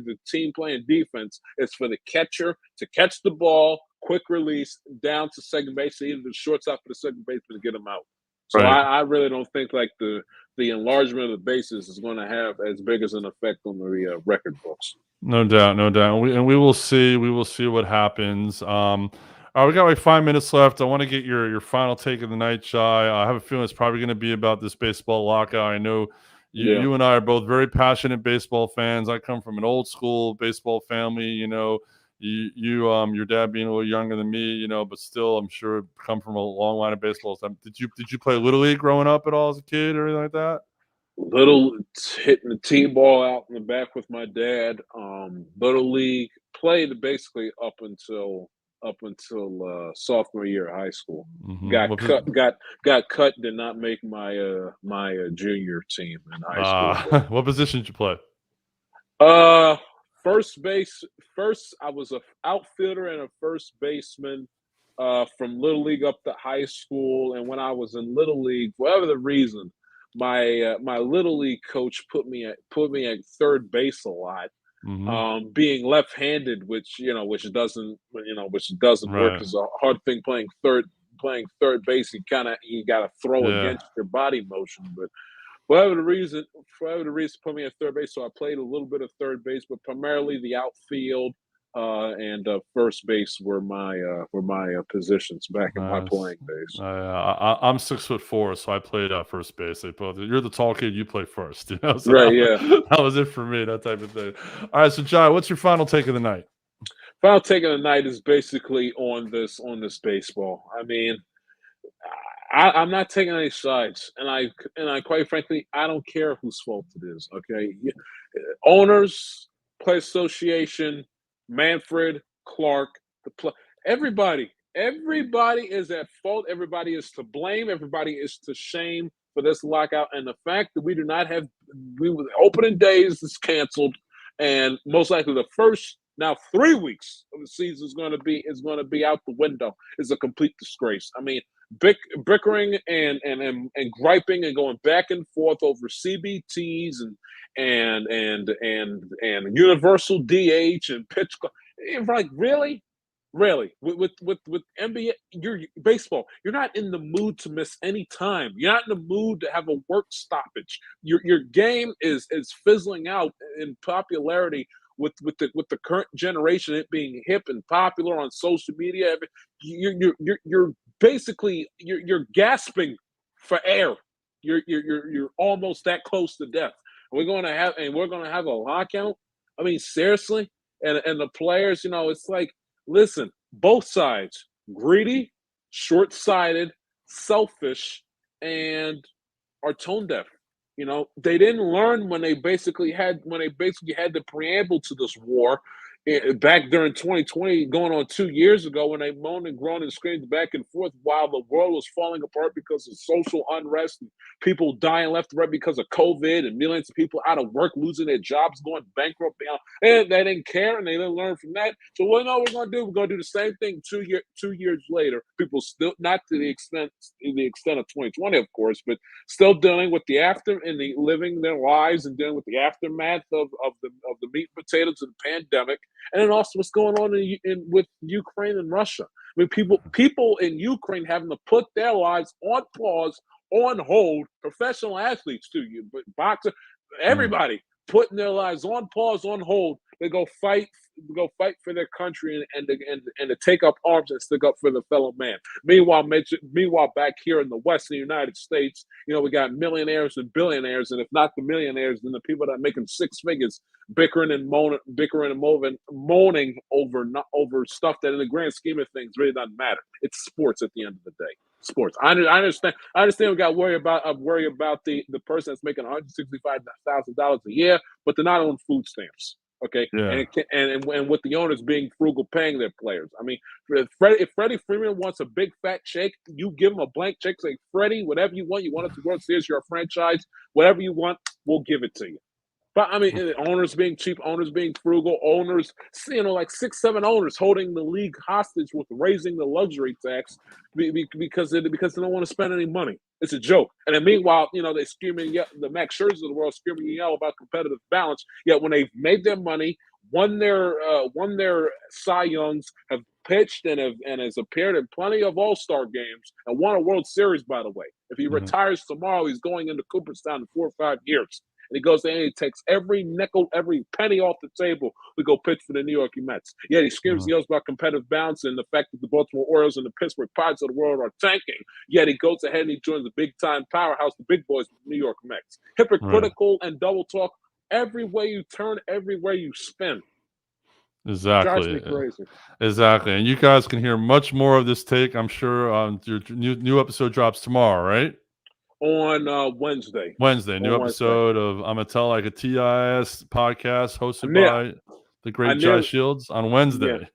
the team playing defense is for the catcher to catch the ball, quick release down to second base, either the shortstop or the second baseman to get them out. So I really don't think like the enlargement of the bases is going to have as big as an effect on the record books. No doubt. We will see. We will see what happens. All right, we got like 5 minutes left. I want to get your final take of the night, Shai. I have a feeling it's probably going to be about this baseball lockout. I know you and I are both very passionate baseball fans. I come from an old school baseball family. your dad being a little younger than me, but still, I'm sure come from a long line of baseball. Did you play Little League growing up at all as a kid or anything like that? Little hitting the T-ball out in the back with my dad. Little League played basically up until sophomore year of high school. Mm-hmm. Got cut. Did not make my junior team in high school. What position did you play? First base. First, I was a outfielder and a first baseman from Little League up to high school. And when I was in Little League, for whatever the reason, my Little League coach put me at third base a lot. Mm-hmm. Being left-handed, which doesn't Right. work, is a hard thing playing third base. You got to throw against your body motion, but whatever the reason put me at third base. So I played a little bit of third base, but primarily the outfield and first base were my positions back in my playing days. I'm 6'4", so I played first base. You're the tall kid, you play first. So right? Yeah, that was it for me. That type of thing. All right, so John, what's your final take of the night? Final take of the night is basically on this baseball. I mean, I'm not taking any sides, and I quite frankly, I don't care whose fault it is. Okay, owners, play association, Manfred, Clark, everybody is at fault. Everybody is to blame. Everybody is to shame for this lockout, and the fact that we do not have opening days is canceled, and most likely the first. Now 3 weeks of the season is going to be out the window. It's a complete disgrace. I mean, bickering and griping and going back and forth over CBTs and universal DH and pitch. Like really with NBA, baseball. You're not in the mood to miss any time. You're not in the mood to have a work stoppage. Your game is fizzling out in popularity. With the current generation, it being hip and popular on social media, you're basically gasping for air. You're almost that close to death. We're going to have a lockout. I mean, seriously, and the players, it's like, listen, both sides greedy, short-sighted, selfish, and are tone deaf. They didn't learn when they basically had the preamble to this war back during 2020, going on 2 years ago, when they moaned and groaned and screamed back and forth while the world was falling apart because of social unrest and people dying left and right because of COVID and millions of people out of work, losing their jobs, going bankrupt. And they didn't care, and they didn't learn from that. So what we're going to do? We're going to do the same thing 2 years later. People still, not to the extent of 2020, of course, but still dealing with the living their lives and dealing with the aftermath of the meat and potatoes of the pandemic. And then also what's going on with Ukraine and Russia. I mean, people in Ukraine having to put their lives on pause, on hold. Professional athletes too, but boxers, everybody putting their lives on pause, on hold. They go fight for their country and to take up arms and stick up for the fellow man. Meanwhile, back here in the Western United States, we got millionaires and billionaires, and if not the millionaires, then the people that are making six figures bickering and moaning over stuff that in the grand scheme of things really doesn't matter. It's sports at the end of the day. Sports. I understand. We got to worry about the person that's making $165,000 a year, but they're not on food stamps. Okay, yeah. and with the owners being frugal, paying their players. I mean, if Freddie Freeman wants a big fat check, you give him a blank check. Say, Freddie, whatever you want. You want it to World Series, you're a franchise. Whatever you want, we'll give it to you. But I mean, owners being cheap, owners being frugal, owners, like 6-7 owners holding the league hostage with raising the luxury tax because they don't want to spend any money. It's a joke. And then meanwhile, they screaming, the Max Scherzers of the world screaming and yell about competitive balance. Yet when they've made their money, won their Cy Youngs, have pitched and has appeared in plenty of All-Star games and won a World Series, by the way. If he retires tomorrow, he's going into Cooperstown in 4 or 5 years. And he goes there and he takes every nickel, every penny off the table to go pitch for the New York Mets. Yet he screams and yells about competitive balance and the fact that the Baltimore Orioles and the Pittsburgh Pirates of the world are tanking. Yet he goes ahead and he joins the big-time powerhouse, the big boys, the New York Mets. Hypocritical and double talk everywhere you turn, everywhere you spin. Drives Exactly. me crazy. Exactly. And you guys can hear much more of this take, I'm sure. Your new episode drops tomorrow, right? On Wednesday. Wednesday, new On Wednesday. episode of I'm gonna tell like a TIS podcast hosted near- by the I great Jai nearly, Shields on yeah, Wednesday.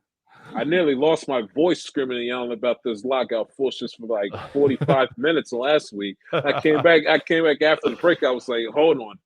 I nearly lost my voice screaming and yelling about this lockout forces for like 45 minutes last week. I came back after the break. I was like, hold on.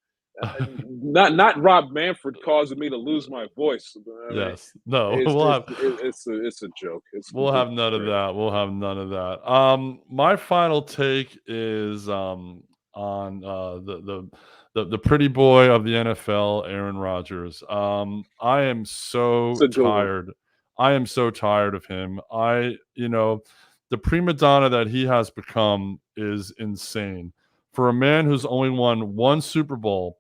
Not Rob Manfred causing me to lose my voice. I mean, Yes. No, it's a joke. we'll have none of that. We'll have none of that. My final take is on the pretty boy of the NFL, Aaron Rodgers. I am so tired. I am so tired of him. The prima donna that he has become is insane. For a man who's only won one Super Bowl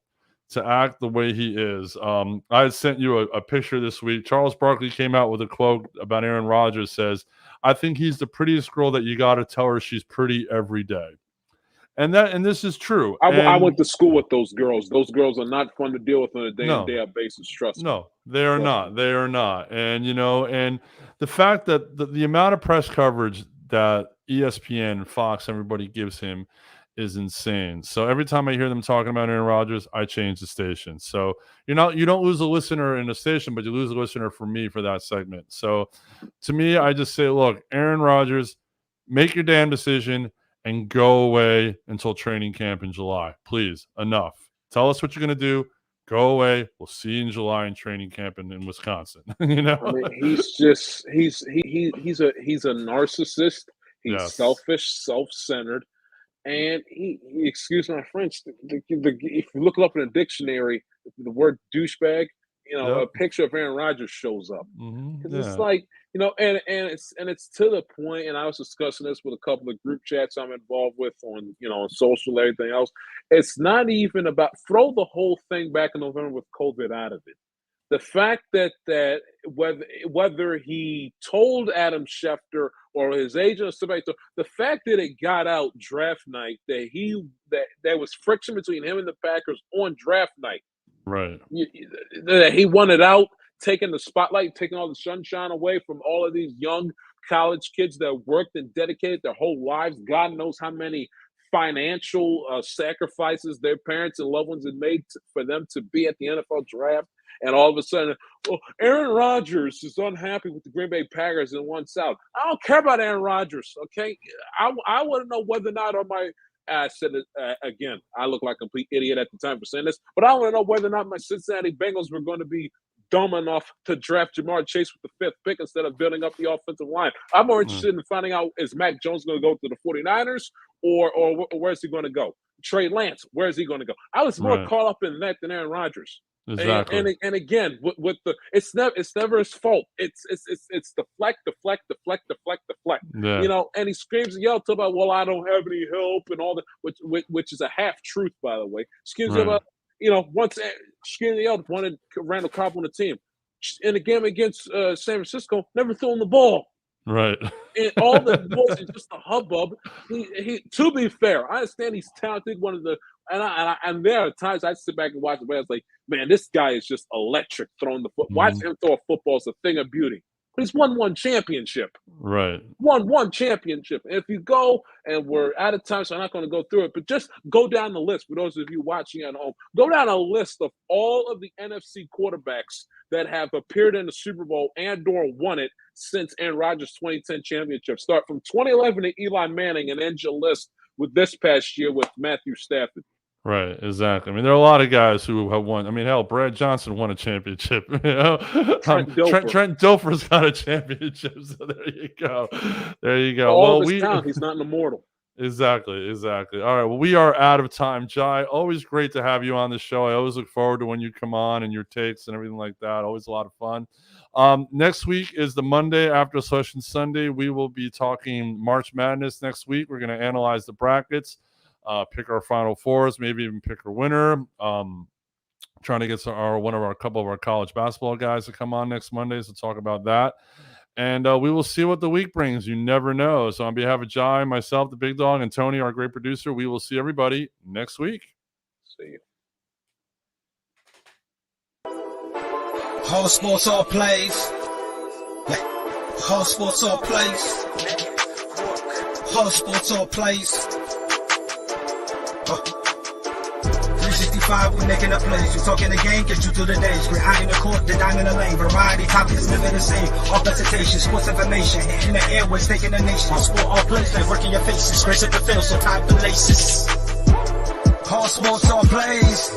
to act the way he is. I had sent you a picture this week. Charles Barkley came out with a quote about Aaron Rodgers, says, I think he's the prettiest girl that you got to tell her she's pretty every day. And this is true. I went to school with those girls. Those girls are not fun to deal with on a day-in, day-out basis. Trust me. No, they are not. They are not. And, and the fact that the amount of press coverage that ESPN, Fox, everybody gives him is insane. So every time I hear them talking about Aaron Rodgers, I change the station. So you don't lose a listener in a station, but you lose a listener for me for that segment. So to me, I just say, look, Aaron Rodgers, make your damn decision and go away until training camp in July. Please, enough. Tell us what you're going to do. Go away. We'll see you in July in training camp in Wisconsin. I mean, he's a narcissist. He's selfish, self-centered. And he excuse my French, if you look it up in a dictionary, the word douchebag, a picture of Aaron Rodgers shows up. Because it's like, and it's to the point, and I was discussing this with a couple of group chats I'm involved with on, on social, everything else. It's not even about, throw the whole thing back in November with COVID out of it. The fact that whether he told Adam Schefter or his agent or somebody, the fact that it got out draft night that there was friction between him and the Packers on draft night, right? That he wanted out, taking the spotlight, taking all the sunshine away from all of these young college kids that worked and dedicated their whole lives. God knows how many financial sacrifices their parents and loved ones had made for them to be at the NFL draft. And all of a sudden, Aaron Rodgers is unhappy with the Green Bay Packers and wants out. I don't care about Aaron Rodgers, okay? I want to know whether or not on my I said it again, I look like a complete idiot at the time for saying this, but I want to know whether or not my Cincinnati Bengals were going to be dumb enough to draft Jamar Chase with the 5th pick instead of building up the offensive line. I'm more interested in finding out, is Mac Jones going to go to the 49ers or where's he going to go? Trey Lance, where is he going to go? I was more caught up in that than Aaron Rodgers. Exactly. And again, with the it's never his fault. It's deflect. Yeah. And he screams and yells about, well, I don't have any help and all that, which is a half truth, by the way. Screams about, once screaming and yelled, wanted Randall Cobb on the team. In the game against San Francisco, never threw him the ball. Right. And all the voice is just a hubbub. He to be fair, I understand he's talented. And there are times I sit back and watch the way I was like, man, this guy is just electric throwing the foot. Watch him throw a football is a thing of beauty. But he's won one championship. Right. Won one championship. And if you go, and we're out of time, so I'm not going to go through it, but just go down the list for those of you watching at home. Go down a list of all of the NFC quarterbacks that have appeared in the Super Bowl and/or won it since Aaron Rodgers' 2010 championship. Start from 2011 to Eli Manning and end your list with this past year with Matthew Stafford. Right, exactly. I mean, there are a lot of guys who have won. I mean, hell, Brad Johnson won a championship. Trent Dilfer's got a championship. So there you go. There you go. All of his talent, he's not an immortal. Exactly. All right. Well, we are out of time, Jai. Always great to have you on the show. I always look forward to when you come on and your takes and everything like that. Always a lot of fun. Next week is the Monday after Selection Sunday. We will be talking March Madness next week. We're going to analyze the brackets. Pick our Final Fours, maybe even pick our winner. Trying to get a couple of our college basketball guys to come on next Monday to talk about that. And we will see what the week brings. You never know. So on behalf of Jai, myself, the Big Dog, and Tony, our great producer, we will see everybody next week. See you. All sports, all plays. Yeah. All sports, all plays. All sports, all plays. 365, we making up plays. We talking the game, get you through the days. We're high in the court, the dime in the lane. Variety topics, living the same. All presentation, sports information. Hitting the airways, taking the nation. All sport, all plays, like working your faces. Grace at the field, so tie the laces. All sports, all plays.